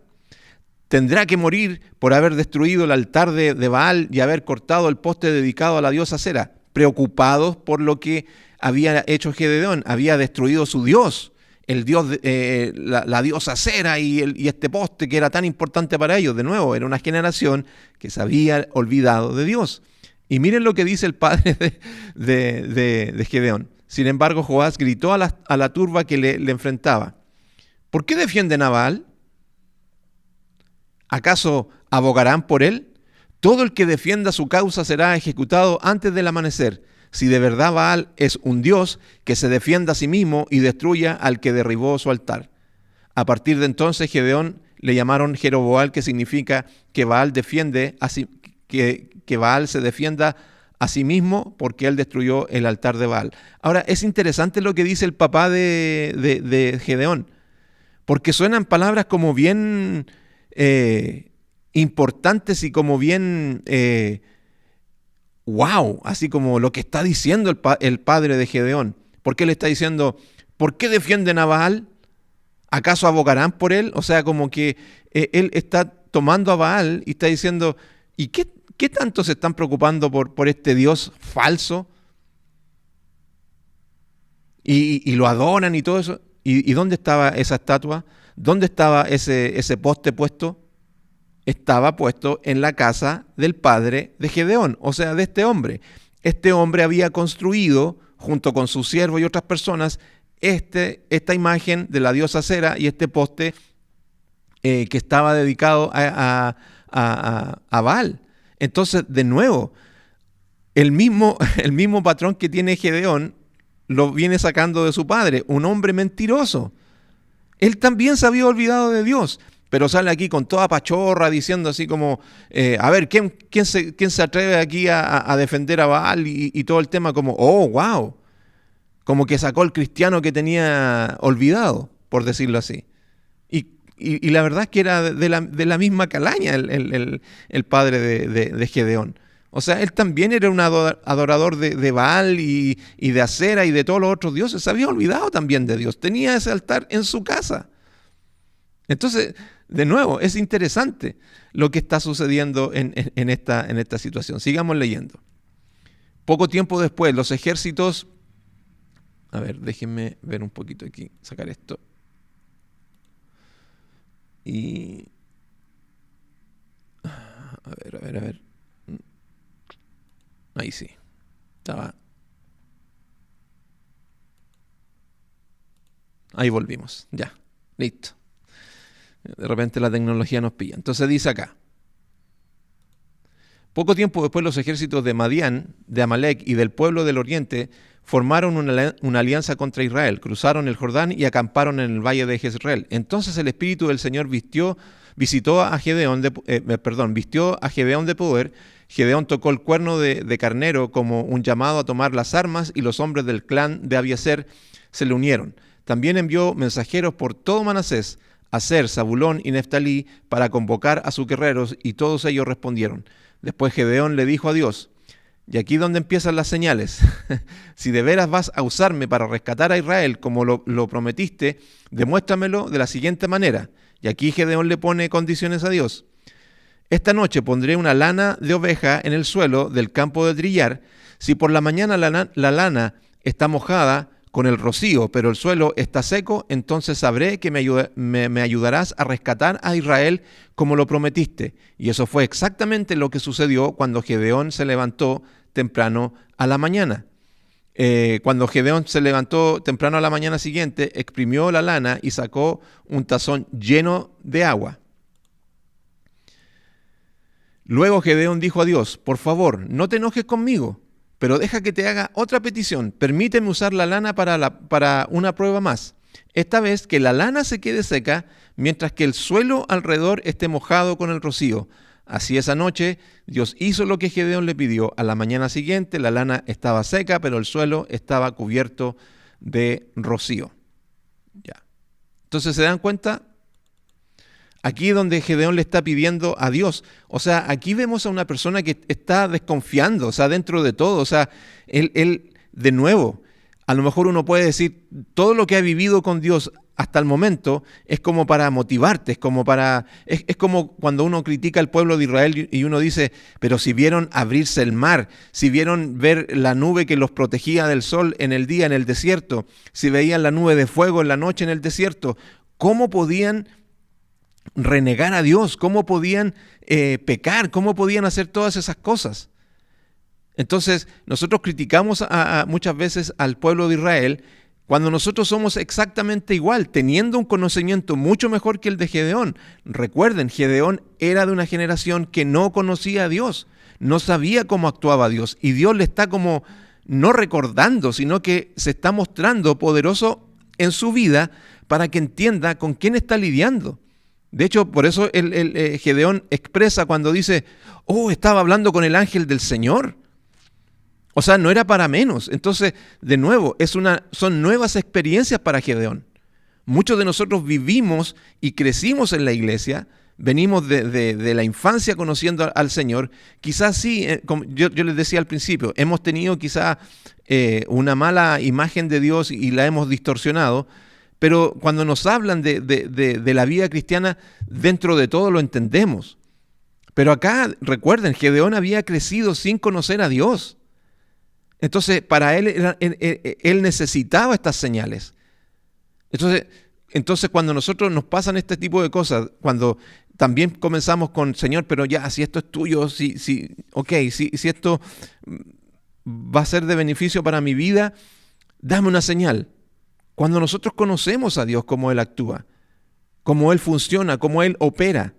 Tendrá que morir por haber destruido el altar de Baal y haber cortado el poste dedicado a la diosa Acera. Preocupados por lo que había hecho Gedeón, había destruido su dios, el dios, la diosa Acera y este poste que era tan importante para ellos. De nuevo, era una generación que se había olvidado de Dios. Y miren lo que dice el padre de Gedeón. Sin embargo, Joás gritó a la turba que le enfrentaba. ¿Por qué defienden a Baal? ¿Acaso abogarán por él? Todo el que defienda su causa será ejecutado antes del amanecer. Si de verdad Baal es un dios, que se defienda a sí mismo y destruya al que derribó su altar. A partir de entonces Gedeón le llamaron Jeroboal, que significa que Baal que Baal se defienda a sí mismo porque él destruyó el altar de Baal. Ahora, es interesante lo que dice el papá de Gedeón, porque suenan palabras como bien importantes y como bien wow, así como lo que está diciendo el padre de Gedeón. Porque él está diciendo, ¿por qué defienden a Baal? ¿Acaso abogarán por él? O sea, como que él está tomando a Baal y está diciendo, ¿y qué tanto se están preocupando por este Dios falso? Y lo adoran y todo eso. ¿Y dónde estaba esa estatua? ¿Dónde estaba ese poste puesto? Estaba puesto en la casa del padre de Gedeón, o sea, de este hombre. Este hombre había construido, junto con su siervo y otras personas, esta imagen de la diosa Acera y este poste que estaba dedicado a Baal. Entonces, de nuevo, el mismo patrón que tiene Gedeón lo viene sacando de su padre, un hombre mentiroso. Él también se había olvidado de Dios, pero sale aquí con toda pachorra diciendo así como, a ver, ¿quién se atreve aquí a defender a Baal? Y todo el tema como, oh, wow, como que sacó el cristiano que tenía olvidado, por decirlo así. Y la verdad es que era de la misma calaña el padre de Gedeón. O sea, él también era un adorador de Baal y de Acera y de todos los otros dioses. Se había olvidado también de Dios. Tenía ese altar en su casa. Entonces, de nuevo, es interesante lo que está sucediendo en esta situación. Sigamos leyendo. Poco tiempo después, los ejércitos... A ver, déjenme ver un poquito aquí, sacar esto. Y... A ver. Ahí sí. Estaba... Ahí volvimos. Ya. Listo. De repente la tecnología nos pilla. Entonces dice acá. Poco tiempo después los ejércitos de Madián, de Amalec y del pueblo del oriente formaron una alianza contra Israel, cruzaron el Jordán y acamparon en el valle de Jezreel. Entonces el Espíritu del Señor vistió a Gedeón de poder. Gedeón tocó el cuerno de carnero como un llamado a tomar las armas, y los hombres del clan de Abiezer se le unieron. También envió mensajeros por todo Manasés, Aser, Zabulón y Neftalí, para convocar a sus guerreros, y todos ellos respondieron. Después Gedeón le dijo a Dios: y aquí donde empiezan las señales. Si de veras vas a usarme para rescatar a Israel como lo prometiste, demuéstramelo de la siguiente manera. Y aquí Gedeón le pone condiciones a Dios. Esta noche pondré una lana de oveja en el suelo del campo de trillar. Si por la mañana la lana está mojada con el rocío, pero el suelo está seco, entonces sabré que me ayudarás a rescatar a Israel como lo prometiste. Y eso fue exactamente lo que sucedió cuando Gedeón se levantó temprano a la mañana. Cuando Gedeón se levantó temprano a la mañana siguiente, exprimió la lana y sacó un tazón lleno de agua. Luego Gedeón dijo a Dios: por favor, no te enojes conmigo, pero deja que te haga otra petición. Permíteme usar la lana para una prueba más. Esta vez que la lana se quede seca, mientras que el suelo alrededor esté mojado con el rocío. Así esa noche Dios hizo lo que Gedeón le pidió. A la mañana siguiente la lana estaba seca, pero el suelo estaba cubierto de rocío. Ya. Entonces, ¿se dan cuenta? Aquí es donde Gedeón le está pidiendo a Dios. O sea, aquí vemos a una persona que está desconfiando, o sea, dentro de todo. O sea, él de nuevo, a lo mejor uno puede decir, todo lo que ha vivido con Dios hasta el momento es como para motivarte, es como cuando uno critica al pueblo de Israel y uno dice, pero si vieron abrirse el mar, si vieron ver la nube que los protegía del sol en el día en el desierto, si veían la nube de fuego en la noche en el desierto, ¿cómo podían renegar a Dios? ¿Cómo podían pecar? ¿Cómo podían hacer todas esas cosas? Entonces, nosotros criticamos muchas veces al pueblo de Israel cuando nosotros somos exactamente igual, teniendo un conocimiento mucho mejor que el de Gedeón. Recuerden, Gedeón era de una generación que no conocía a Dios, no sabía cómo actuaba Dios, y Dios le está como no recordando, sino que se está mostrando poderoso en su vida para que entienda con quién está lidiando. De hecho, por eso Gedeón expresa cuando dice, estaba hablando con el ángel del Señor. O sea, no era para menos. Entonces, de nuevo, son nuevas experiencias para Gedeón. Muchos de nosotros vivimos y crecimos en la iglesia, venimos de la infancia conociendo al Señor. Quizás sí, como yo les decía al principio, hemos tenido quizás una mala imagen de Dios y la hemos distorsionado, pero cuando nos hablan de la vida cristiana, dentro de todo lo entendemos. Pero acá, recuerden, Gedeón había crecido sin conocer a Dios. Entonces, para él necesitaba estas señales. Entonces, cuando nosotros nos pasan este tipo de cosas, cuando también comenzamos con, Señor, pero ya, si esto es tuyo, si esto va a ser de beneficio para mi vida, dame una señal. Cuando nosotros conocemos a Dios, cómo Él actúa, cómo Él funciona, cómo Él opera.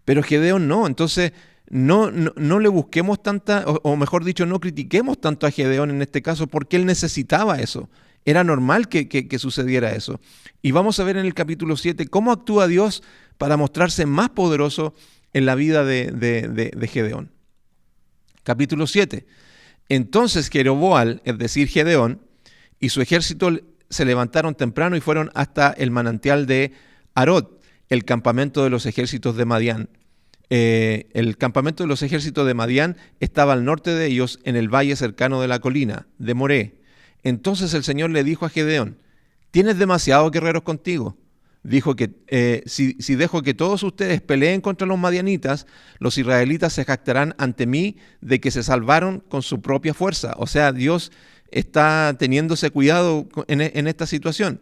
Pero Gedeón no. Entonces, no le busquemos tanta, o mejor dicho, no critiquemos tanto a Gedeón en este caso, porque él necesitaba eso. Era normal que sucediera eso. Y vamos a ver en el capítulo 7 cómo actúa Dios para mostrarse más poderoso en la vida de Gedeón. Capítulo 7. Entonces Jeroboam, es decir, Gedeón, y su ejército se levantaron temprano y fueron hasta el manantial de Arod, el campamento de los ejércitos de Madián. El campamento de los ejércitos de Madián estaba al norte de ellos, en el valle cercano de la colina de Moré. Entonces el Señor le dijo a Gedeón: ¿tienes demasiados guerreros contigo? Dijo que si dejo que todos ustedes peleen contra los madianitas, los israelitas se jactarán ante mí de que se salvaron con su propia fuerza. O sea, Dios está teniéndose cuidado en esta situación.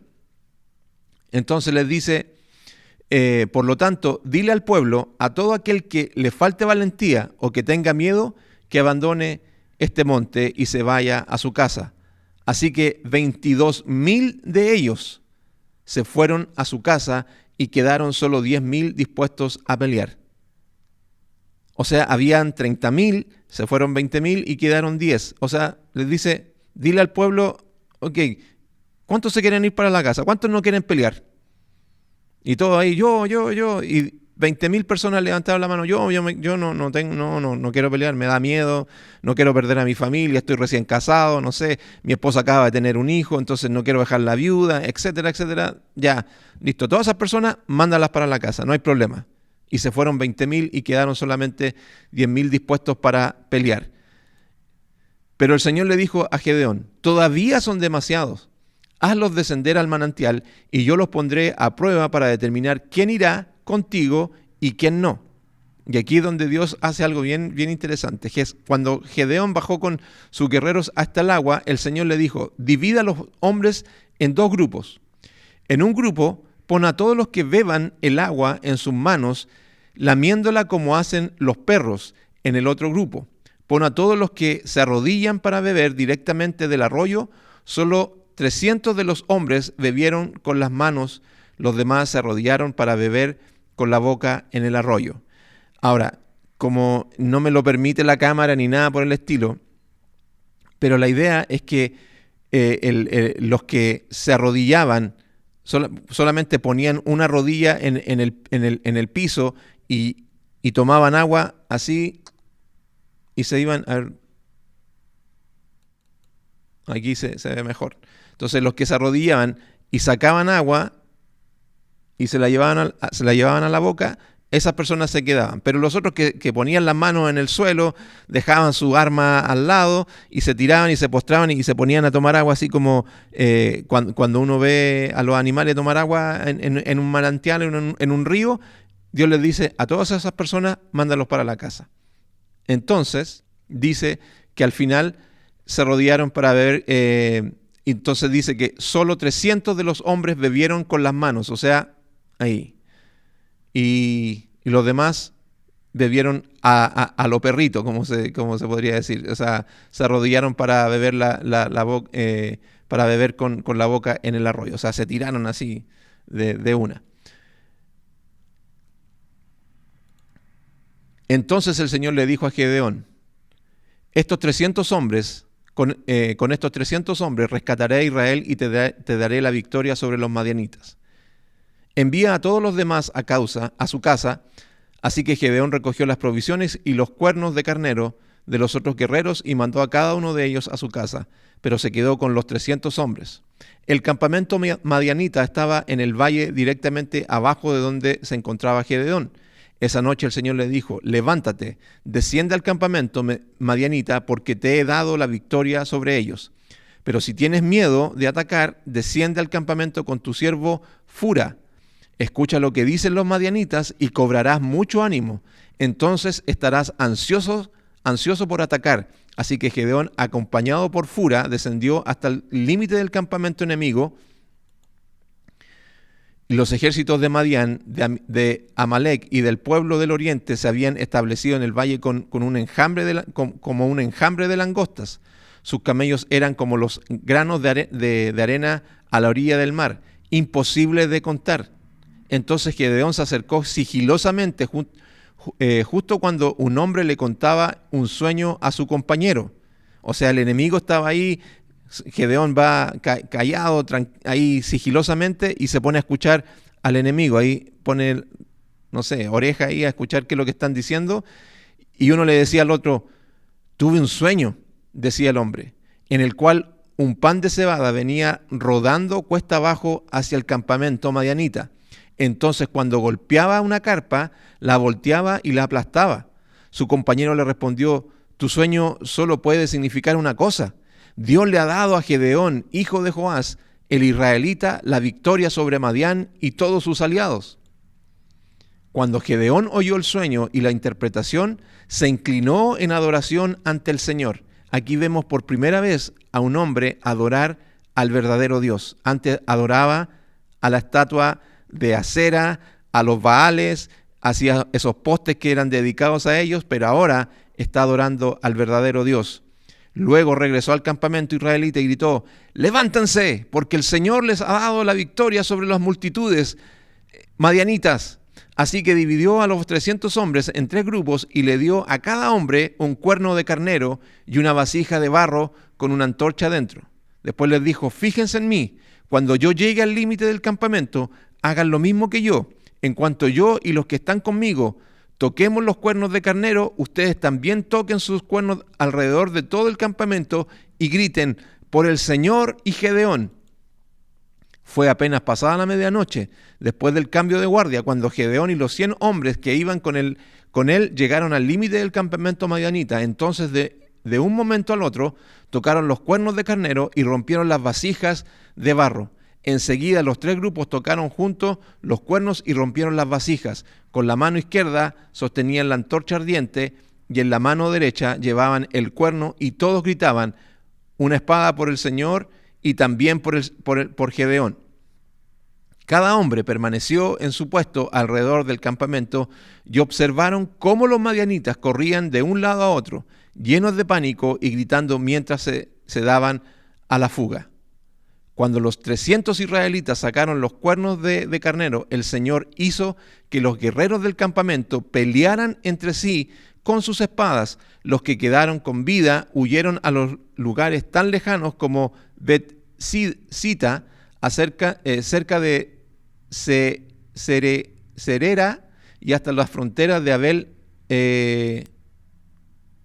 Entonces les dice, por lo tanto, dile al pueblo, a todo aquel que le falte valentía o que tenga miedo, que abandone este monte y se vaya a su casa. Así que 22,000 de ellos se fueron a su casa y quedaron solo 10,000 dispuestos a pelear. O sea, habían 30.000, se fueron 20.000 y quedaron 10. O sea, les dice, dile al pueblo, ok, ¿cuántos se quieren ir para la casa? ¿Cuántos no quieren pelear? Y todo ahí, yo. Y 20.000 personas levantaron la mano, yo no quiero pelear, me da miedo, no quiero perder a mi familia, estoy recién casado, no sé, mi esposa acaba de tener un hijo, entonces no quiero dejar la viuda, etcétera, etcétera. Ya, listo, todas esas personas, mándalas para la casa, no hay problema. Y se fueron 20.000 y quedaron solamente 10.000 dispuestos para pelear. Pero el Señor le dijo a Gedeón, todavía son demasiados, hazlos descender al manantial y yo los pondré a prueba para determinar quién irá contigo y quién no. Y aquí es donde Dios hace algo bien interesante. Cuando Gedeón bajó con sus guerreros hasta el agua, el Señor le dijo, divida a los hombres en 2 grupos. En un grupo, pon a todos los que beban el agua en sus manos, lamiéndola como hacen los perros. En el otro grupo, pon a todos los que se arrodillan para beber directamente del arroyo. Solo 300 de los hombres bebieron con las manos, los demás se arrodillaron para beber con la boca en el arroyo. Ahora, como no me lo permite la cámara ni nada por el estilo, pero la idea es que los que se arrodillaban solamente ponían una rodilla en el piso y tomaban agua así y se iban a ver. Aquí se ve mejor. Entonces los que se arrodillaban y sacaban agua y se la llevaban a la boca, esas personas se quedaban. Pero los otros que ponían las manos en el suelo, dejaban su arma al lado y se tiraban y se postraban y se ponían a tomar agua, así como cuando uno ve a los animales tomar agua en un manantial, en un río. Dios les dice a todas esas personas, mándalos para la casa. Entonces, dice que al final se arrodillaron para beber. Entonces dice que solo 300 de los hombres bebieron con las manos, o sea, ahí. Y los demás bebieron a lo perrito, como se podría decir. O sea, se arrodillaron para beber para beber con la boca en el arroyo. O sea, se tiraron así de una. Entonces el Señor le dijo a Gedeón, estos 300 hombres, con estos 300 hombres rescataré a Israel y te daré la victoria sobre los madianitas. Envía a todos los demás a su casa. Así que Gedeón recogió las provisiones y los cuernos de carnero de los otros guerreros y mandó a cada uno de ellos a su casa, pero se quedó con los 300 hombres. El campamento madianita estaba en el valle directamente abajo de donde se encontraba Gedeón. Esa noche el Señor le dijo, levántate, desciende al campamento madianita, porque te he dado la victoria sobre ellos. Pero si tienes miedo de atacar, desciende al campamento con tu siervo Fura. Escucha lo que dicen los madianitas y cobrarás mucho ánimo. Entonces estarás ansioso por atacar. Así que Gedeón, acompañado por Fura, descendió hasta el límite del campamento enemigo. Y los ejércitos de Madián, de Amalek y del pueblo del oriente se habían establecido en el valle como un enjambre de langostas. Sus camellos eran como los granos de arena a la orilla del mar, imposible de contar. Entonces Gedeón se acercó sigilosamente justo cuando un hombre le contaba un sueño a su compañero. O sea, el enemigo estaba ahí. Gedeón va callado, ahí sigilosamente, y se pone a escuchar al enemigo. Ahí pone, no sé, oreja ahí a escuchar qué es lo que están diciendo. Y uno le decía al otro, tuve un sueño, decía el hombre, en el cual un pan de cebada venía rodando cuesta abajo hacia el campamento madianita. Entonces, cuando golpeaba una carpa, la volteaba y la aplastaba. Su compañero le respondió, tu sueño solo puede significar una cosa. Dios le ha dado a Gedeón, hijo de Joás, el israelita, la victoria sobre Madián y todos sus aliados. Cuando Gedeón oyó el sueño y la interpretación, se inclinó en adoración ante el Señor. Aquí vemos por primera vez a un hombre adorar al verdadero Dios. Antes adoraba a la estatua de Acera, a los Baales, hacía esos postes que eran dedicados a ellos, pero ahora está adorando al verdadero Dios. Luego regresó al campamento israelita y gritó, levántense, porque el Señor les ha dado la victoria sobre las multitudes madianitas. Así que dividió a los 300 hombres en 3 grupos y le dio a cada hombre un cuerno de carnero y una vasija de barro con una antorcha dentro. Después les dijo: fíjense en mí, cuando yo llegue al límite del campamento, hagan lo mismo que yo. En cuanto yo y los que están conmigo toquemos los cuernos de carnero, ustedes también toquen sus cuernos alrededor de todo el campamento y griten: por el Señor y Gedeón. Fue apenas pasada la medianoche, después del cambio de guardia, cuando Gedeón y los 100 hombres que iban con él llegaron al límite del campamento madianita. Entonces de un momento al otro tocaron los cuernos de carnero y rompieron las vasijas de barro. Enseguida los 3 grupos tocaron juntos los cuernos y rompieron las vasijas. Con la mano izquierda sostenían la antorcha ardiente y en la mano derecha llevaban el cuerno, y todos gritaban: una espada por el Señor y también por Gedeón. Cada hombre permaneció en su puesto alrededor del campamento y observaron cómo los madianitas corrían de un lado a otro, llenos de pánico y gritando mientras se daban a la fuga. Cuando los 300 israelitas sacaron los cuernos de carnero, el Señor hizo que los guerreros del campamento pelearan entre sí con sus espadas. Los que quedaron con vida huyeron a los lugares tan lejanos como Bet-Sita, cerca de Serera, y hasta las fronteras de Abel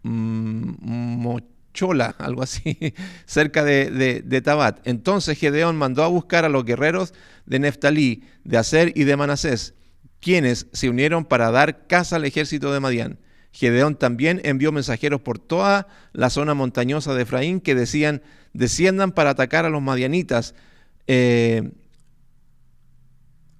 Mochola, algo así, cerca de Tabat. Entonces Gedeón mandó a buscar a los guerreros de Neftalí, de Aser y de Manasés, quienes se unieron para dar caza al ejército de Madián. Gedeón también envió mensajeros por toda la zona montañosa de Efraín que decían: desciendan para atacar a los madianitas,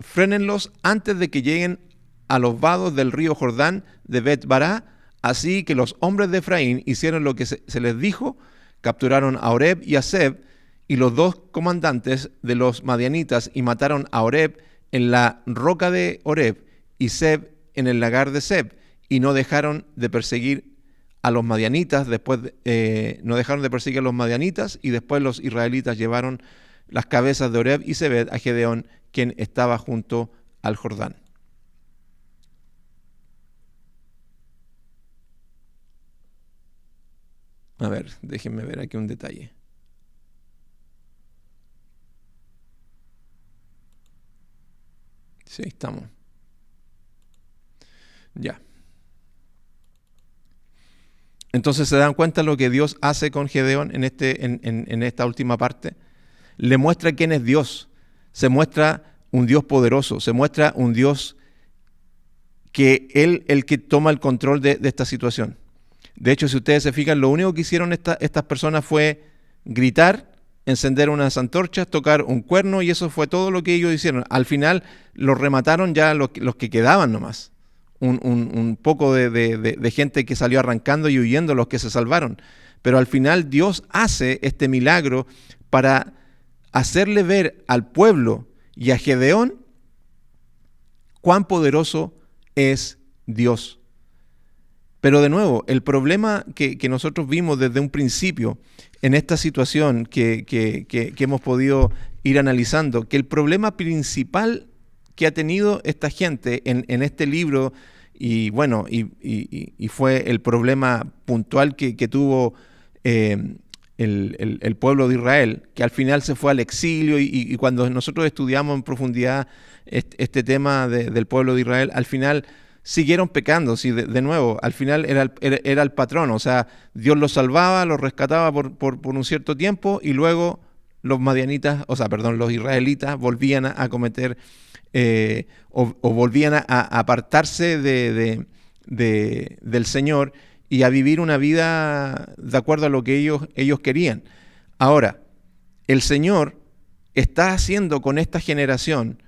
frénenlos antes de que lleguen a los vados del río Jordán de Bet-Bará. Así que los hombres de Efraín hicieron lo que se les dijo, capturaron a Oreb y a Zeb y los 2 comandantes de los madianitas, y mataron a Oreb en la roca de Oreb y Zeb en el lagar de Zeb, y no dejaron de perseguir a los madianitas. Y después los israelitas llevaron las cabezas de Oreb y Zebed a Gedeón, quien estaba junto al Jordán. A ver, déjenme ver aquí un detalle. Sí, estamos. Ya. Entonces se dan cuenta lo que Dios hace con Gedeón en esta última parte. Le muestra quién es Dios. Se muestra un Dios poderoso. Se muestra un Dios que el que toma el control de esta situación. De hecho, si ustedes se fijan, lo único que hicieron estas personas fue gritar, encender unas antorchas, tocar un cuerno, y eso fue todo lo que ellos hicieron. Al final los remataron ya los que quedaban nomás. Un poco de gente que salió arrancando y huyendo, los que se salvaron. Pero al final Dios hace este milagro para hacerle ver al pueblo y a Gedeón cuán poderoso es Dios. Pero de nuevo, el problema que nosotros vimos desde un principio en esta situación que hemos podido ir analizando, que el problema principal que ha tenido esta gente en este libro, y bueno, y fue el problema puntual que tuvo el pueblo de Israel, que al final se fue al exilio, y cuando nosotros estudiamos en profundidad este tema del pueblo de Israel, al final siguieron pecando. Sí, de nuevo, al final era el patrón. O sea, Dios los salvaba, los rescataba por un cierto tiempo, y luego los israelitas volvían a cometer o volvían a apartarse del Señor y a vivir una vida de acuerdo a lo que ellos querían. Ahora, el Señor está haciendo con esta generación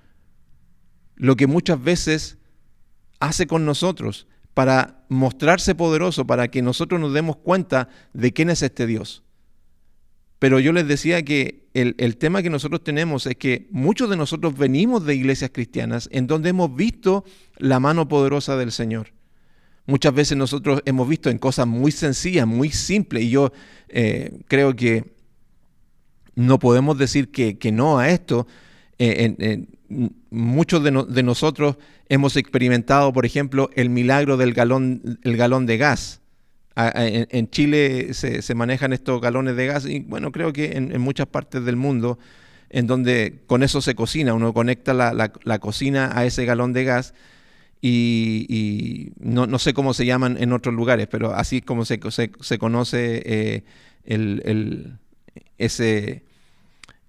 lo que muchas veces hace con nosotros, para mostrarse poderoso, para que nosotros nos demos cuenta de quién es este Dios. Pero yo les decía que el tema que nosotros tenemos es que muchos de nosotros venimos de iglesias cristianas en donde hemos visto la mano poderosa del Señor. Muchas veces nosotros hemos visto en cosas muy sencillas, muy simples, y yo creo que no podemos decir que no a esto. muchos de nosotros hemos experimentado, por ejemplo, el milagro del galón de gas. En Chile se manejan estos galones de gas y bueno, creo que en muchas partes del mundo, en donde con eso se cocina, uno conecta la cocina a ese galón de gas y no sé cómo se llaman en otros lugares, pero así es como se conoce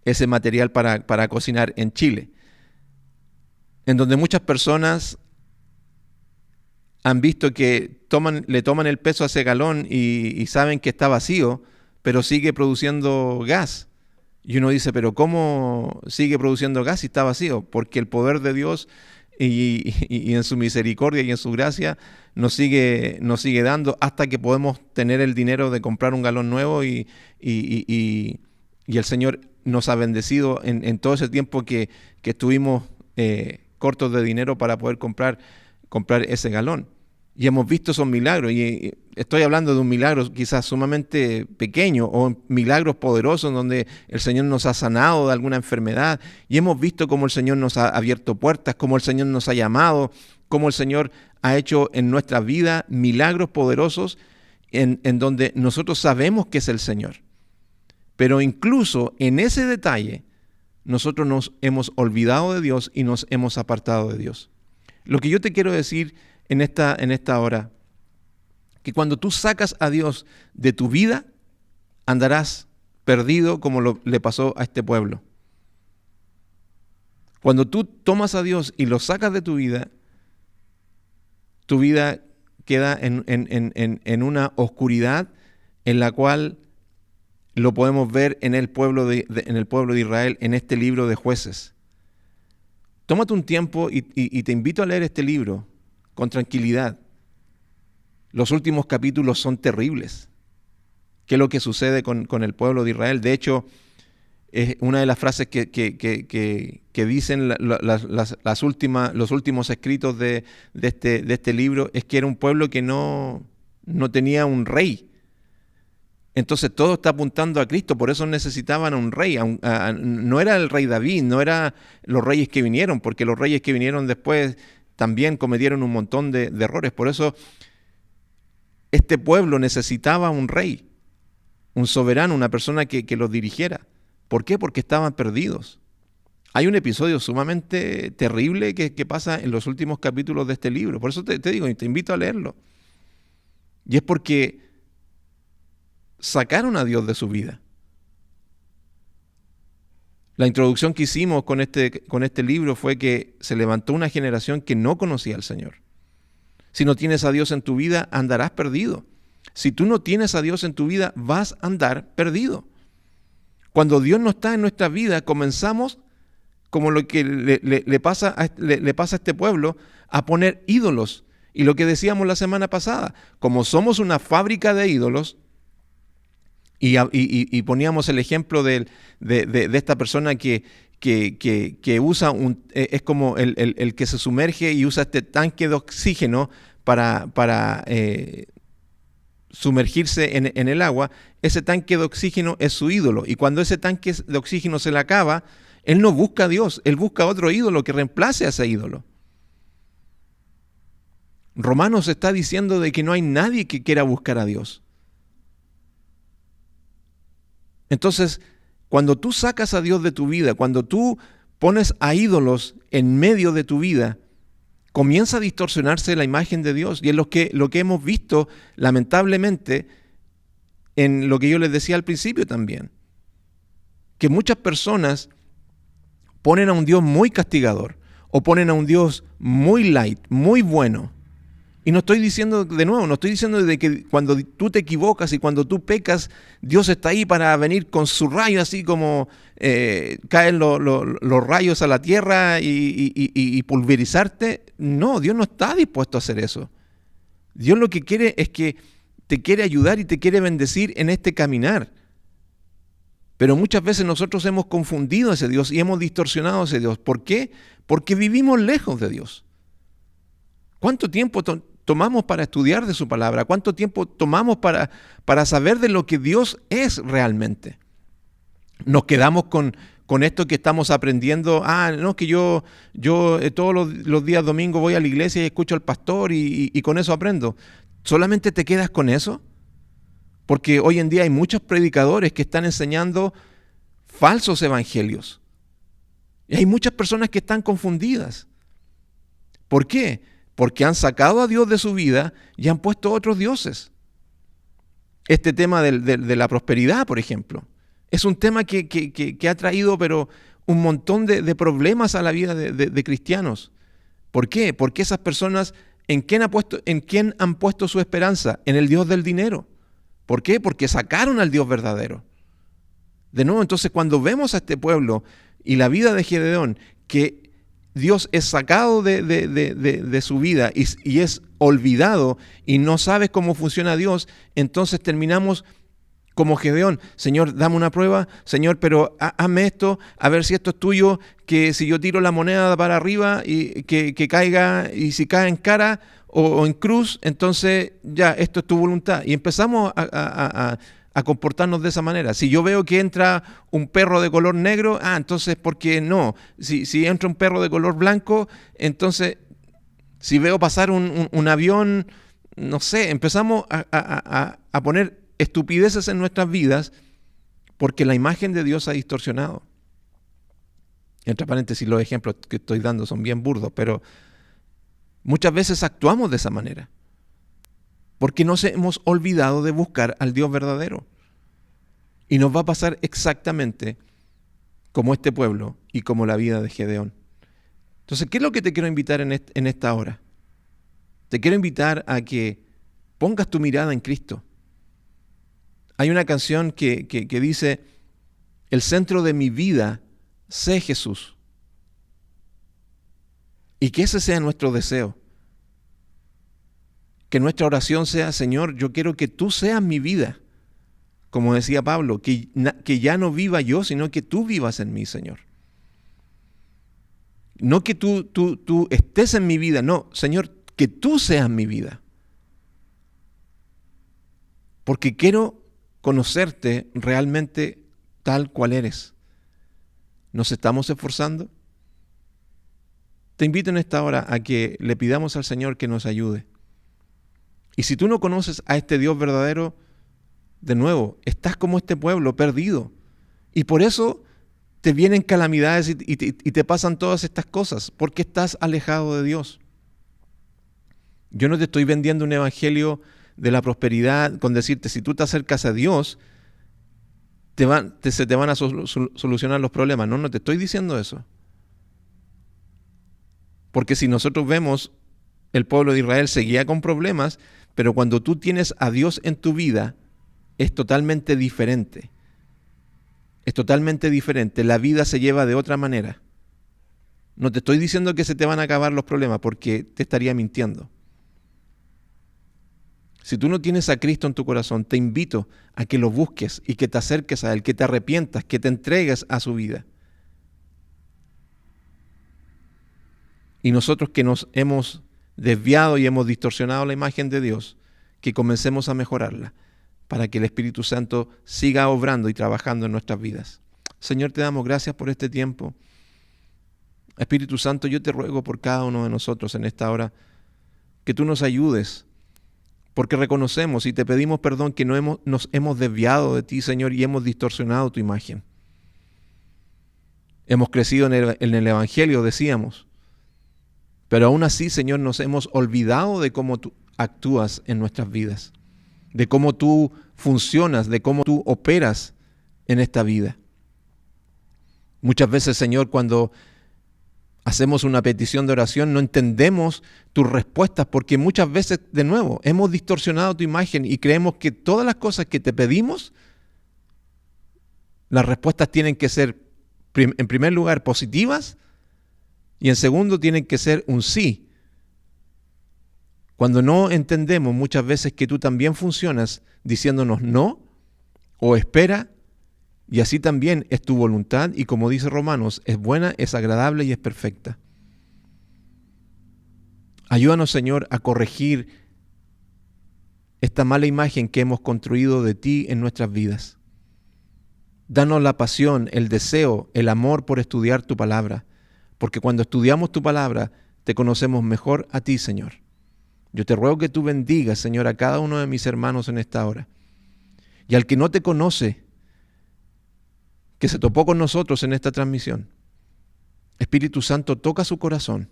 ese material para cocinar en Chile, en donde muchas personas han visto que le toman el peso a ese galón y saben que está vacío, pero sigue produciendo gas. Y uno dice, pero ¿cómo sigue produciendo gas si está vacío? Porque el poder de Dios y en su misericordia y en su gracia nos sigue dando hasta que podemos tener el dinero de comprar un galón nuevo y el Señor nos ha bendecido en todo ese tiempo que estuvimos cortos de dinero para poder comprar ese galón. Y hemos visto esos milagros, y estoy hablando de un milagro quizás sumamente pequeño o milagros poderosos donde el Señor nos ha sanado de alguna enfermedad y hemos visto cómo el Señor nos ha abierto puertas, cómo el Señor nos ha llamado, cómo el Señor ha hecho en nuestra vida milagros poderosos en donde nosotros sabemos que es el Señor. Pero incluso en ese detalle nosotros nos hemos olvidado de Dios y nos hemos apartado de Dios. Lo que yo te quiero decir en esta hora, que cuando tú sacas a Dios de tu vida, andarás perdido como le pasó a este pueblo. Cuando tú tomas a Dios y lo sacas de tu vida queda en una oscuridad en la cual lo podemos ver en el pueblo de Israel, en este libro de Jueces. Tómate un tiempo y te invito a leer este libro con tranquilidad. Los últimos capítulos son terribles. ¿Qué es lo que sucede con el pueblo de Israel? De hecho, es una de las frases que dicen los últimos escritos de este libro es que era un pueblo que no tenía un rey. Entonces todo está apuntando a Cristo, por eso necesitaban a un rey. No era el rey David, no eran los reyes que vinieron, porque los reyes que vinieron después también cometieron un montón de errores. Por eso este pueblo necesitaba un rey, un soberano, una persona que los dirigiera. ¿Por qué? Porque estaban perdidos. Hay un episodio sumamente terrible que pasa en los últimos capítulos de este libro. Por eso te digo, y te invito a leerlo. Y es porque sacaron a Dios de su vida. La introducción que hicimos con este libro fue que se levantó una generación que no conocía al Señor. Si no tienes a Dios en tu vida, andarás perdido. Si tú no tienes a Dios en tu vida, vas a andar perdido. Cuando Dios no está en nuestra vida, comenzamos, como lo que le pasa a este pueblo, a poner ídolos. Y lo que decíamos la semana pasada, como somos una fábrica de ídolos, y poníamos el ejemplo de esta persona que usa es como el que se sumerge y usa este tanque de oxígeno para sumergirse en el agua. Ese tanque de oxígeno es su ídolo, y cuando ese tanque de oxígeno se le acaba, él no busca a Dios, él busca otro ídolo que reemplace a ese ídolo. Romanos está diciendo de que no hay nadie que quiera buscar a Dios. Entonces, cuando tú sacas a Dios de tu vida, cuando tú pones a ídolos en medio de tu vida, comienza a distorsionarse la imagen de Dios. Y es lo que hemos visto, lamentablemente, en lo que yo les decía al principio también. Que muchas personas ponen a un Dios muy castigador o ponen a un Dios muy light, muy bueno. Y no estoy diciendo de que cuando tú te equivocas y cuando tú pecas, Dios está ahí para venir con su rayo, así como caen los rayos a la tierra y pulverizarte. No, Dios no está dispuesto a hacer eso. Dios lo que quiere es que te quiere ayudar y te quiere bendecir en este caminar. Pero muchas veces nosotros hemos confundido a ese Dios y hemos distorsionado a ese Dios. ¿Por qué? Porque vivimos lejos de Dios. ¿Cuánto tiempo tomamos para estudiar de su palabra? ¿Cuánto tiempo tomamos para saber de lo que Dios es realmente? Nos quedamos con con esto que estamos aprendiendo. No, que yo todos los días domingos voy a la iglesia y escucho al pastor y con eso aprendo. ¿Solamente te quedas con eso? Porque hoy en día hay muchos predicadores que están enseñando falsos evangelios. Y hay muchas personas que están confundidas. ¿Por qué? Porque han sacado a Dios de su vida y han puesto otros dioses. Este tema de la prosperidad, por ejemplo, es un tema que ha traído pero un montón de problemas a la vida de cristianos. ¿Por qué? Porque esas personas, ¿en quién han puesto su esperanza? En el Dios del dinero. ¿Por qué? Porque sacaron al Dios verdadero. De nuevo, entonces, cuando vemos a este pueblo y la vida de Gedeón, que Dios es sacado de su vida y es olvidado y no sabes cómo funciona Dios, entonces terminamos como Gedeón. Señor, dame una prueba. Señor, pero hazme esto, a ver si esto es tuyo, que si yo tiro la moneda para arriba y que caiga, y si cae en cara o en cruz, entonces ya, esto es tu voluntad. Y empezamos a comportarnos de esa manera. Si yo veo que entra un perro de color negro, entonces, ¿por qué no? Si entra un perro de color blanco, entonces, si veo pasar un avión, no sé, empezamos a poner estupideces en nuestras vidas porque la imagen de Dios ha distorsionado. Entre paréntesis, los ejemplos que estoy dando son bien burdos, pero muchas veces actuamos de esa manera. Porque nos hemos olvidado de buscar al Dios verdadero. Y nos va a pasar exactamente como este pueblo y como la vida de Gedeón. Entonces, ¿qué es lo que te quiero invitar en esta hora? Te quiero invitar a que pongas tu mirada en Cristo. Hay una canción que dice, el centro de mi vida, sé Jesús. Y que ese sea nuestro deseo. Que nuestra oración sea, Señor, yo quiero que tú seas mi vida. Como decía Pablo, que ya no viva yo, sino que tú vivas en mí, Señor. No que tú estés en mi vida, no, Señor, que tú seas mi vida. Porque quiero conocerte realmente tal cual eres. ¿Nos estamos esforzando? Te invito en esta hora a que le pidamos al Señor que nos ayude. Y si tú no conoces a este Dios verdadero, de nuevo, estás como este pueblo perdido. Y por eso te vienen calamidades y te pasan todas estas cosas, porque estás alejado de Dios. Yo no te estoy vendiendo un evangelio de la prosperidad con decirte, si tú te acercas a Dios, se te van a solucionar los problemas. No te estoy diciendo eso. Porque si nosotros vemos, el pueblo de Israel seguía con problemas, pero cuando tú tienes a Dios en tu vida, es totalmente diferente. Es totalmente diferente. La vida se lleva de otra manera. No te estoy diciendo que se te van a acabar los problemas, porque te estaría mintiendo. Si tú no tienes a Cristo en tu corazón, te invito a que lo busques y que te acerques a Él, que te arrepientas, que te entregues a su vida. Y nosotros que nos hemos desviado y hemos distorsionado la imagen de Dios, que comencemos a mejorarla para que el Espíritu Santo siga obrando y trabajando en nuestras vidas. Señor, te damos gracias por este tiempo. Espíritu Santo, yo te ruego por cada uno de nosotros en esta hora que tú nos ayudes, porque reconocemos y te pedimos perdón que nos hemos desviado de ti, Señor, y hemos distorsionado tu imagen. Hemos crecido en el Evangelio, decíamos, pero aún así, Señor, nos hemos olvidado de cómo tú actúas en nuestras vidas, de cómo tú funcionas, de cómo tú operas en esta vida. Muchas veces, Señor, cuando hacemos una petición de oración, no entendemos tus respuestas, porque muchas veces, de nuevo, hemos distorsionado tu imagen y creemos que todas las cosas que te pedimos, las respuestas tienen que ser, en primer lugar, positivas, y en segundo, tienen que ser un sí. Cuando no entendemos muchas veces que tú también funcionas diciéndonos no o espera, y así también es tu voluntad, y como dice Romanos, es buena, es agradable y es perfecta. Ayúdanos, Señor, a corregir esta mala imagen que hemos construido de ti en nuestras vidas. Danos la pasión, el deseo, el amor por estudiar tu palabra, porque cuando estudiamos tu palabra, te conocemos mejor a ti, Señor. Yo te ruego que tú bendigas, Señor, a cada uno de mis hermanos en esta hora. Y al que no te conoce, que se topó con nosotros en esta transmisión, Espíritu Santo, toca su corazón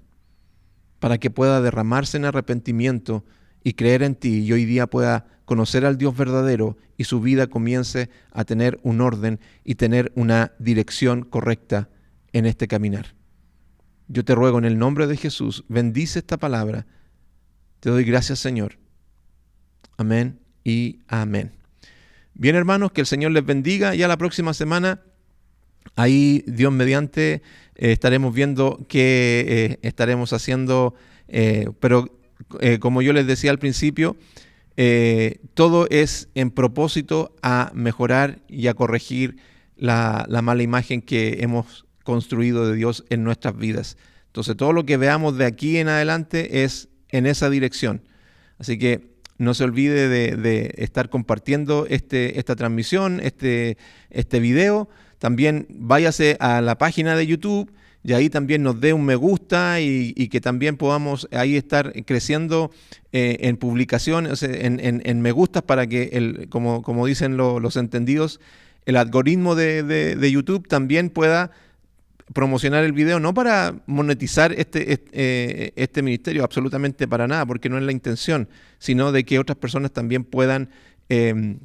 para que pueda derramarse en arrepentimiento y creer en ti, y hoy día pueda conocer al Dios verdadero y su vida comience a tener un orden y tener una dirección correcta en este caminar. Yo te ruego en el nombre de Jesús, bendice esta palabra. Te doy gracias, Señor. Amén y amén. Bien, hermanos, que el Señor les bendiga. Ya la próxima semana, ahí Dios mediante, estaremos viendo qué estaremos haciendo, pero como yo les decía al principio, todo es en propósito a mejorar y a corregir la mala imagen que hemos construido de Dios en nuestras vidas. Entonces, todo lo que veamos de aquí en adelante es en esa dirección. Así que no se olvide de estar compartiendo esta transmisión, este video. También váyase a la página de YouTube y ahí también nos dé un me gusta y que también podamos ahí estar creciendo en publicaciones, en me gustas, para que, como dicen los entendidos, el algoritmo de YouTube también pueda promocionar el video, no para monetizar este ministerio, absolutamente para nada, porque no es la intención, sino de que otras personas también puedan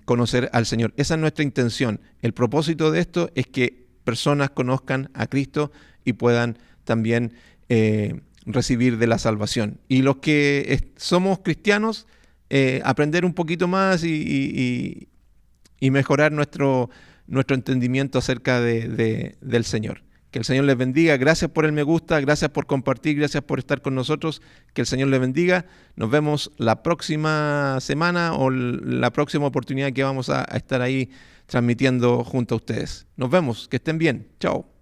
conocer al Señor. Esa es nuestra intención. El propósito de esto es que personas conozcan a Cristo y puedan también recibir de la salvación. Y los que somos cristianos, aprender un poquito más y mejorar nuestro entendimiento acerca del Señor. Que el Señor les bendiga. Gracias por el me gusta, gracias por compartir, gracias por estar con nosotros. Que el Señor les bendiga. Nos vemos la próxima semana o la próxima oportunidad que vamos a estar ahí transmitiendo junto a ustedes. Nos vemos. Que estén bien. Chao.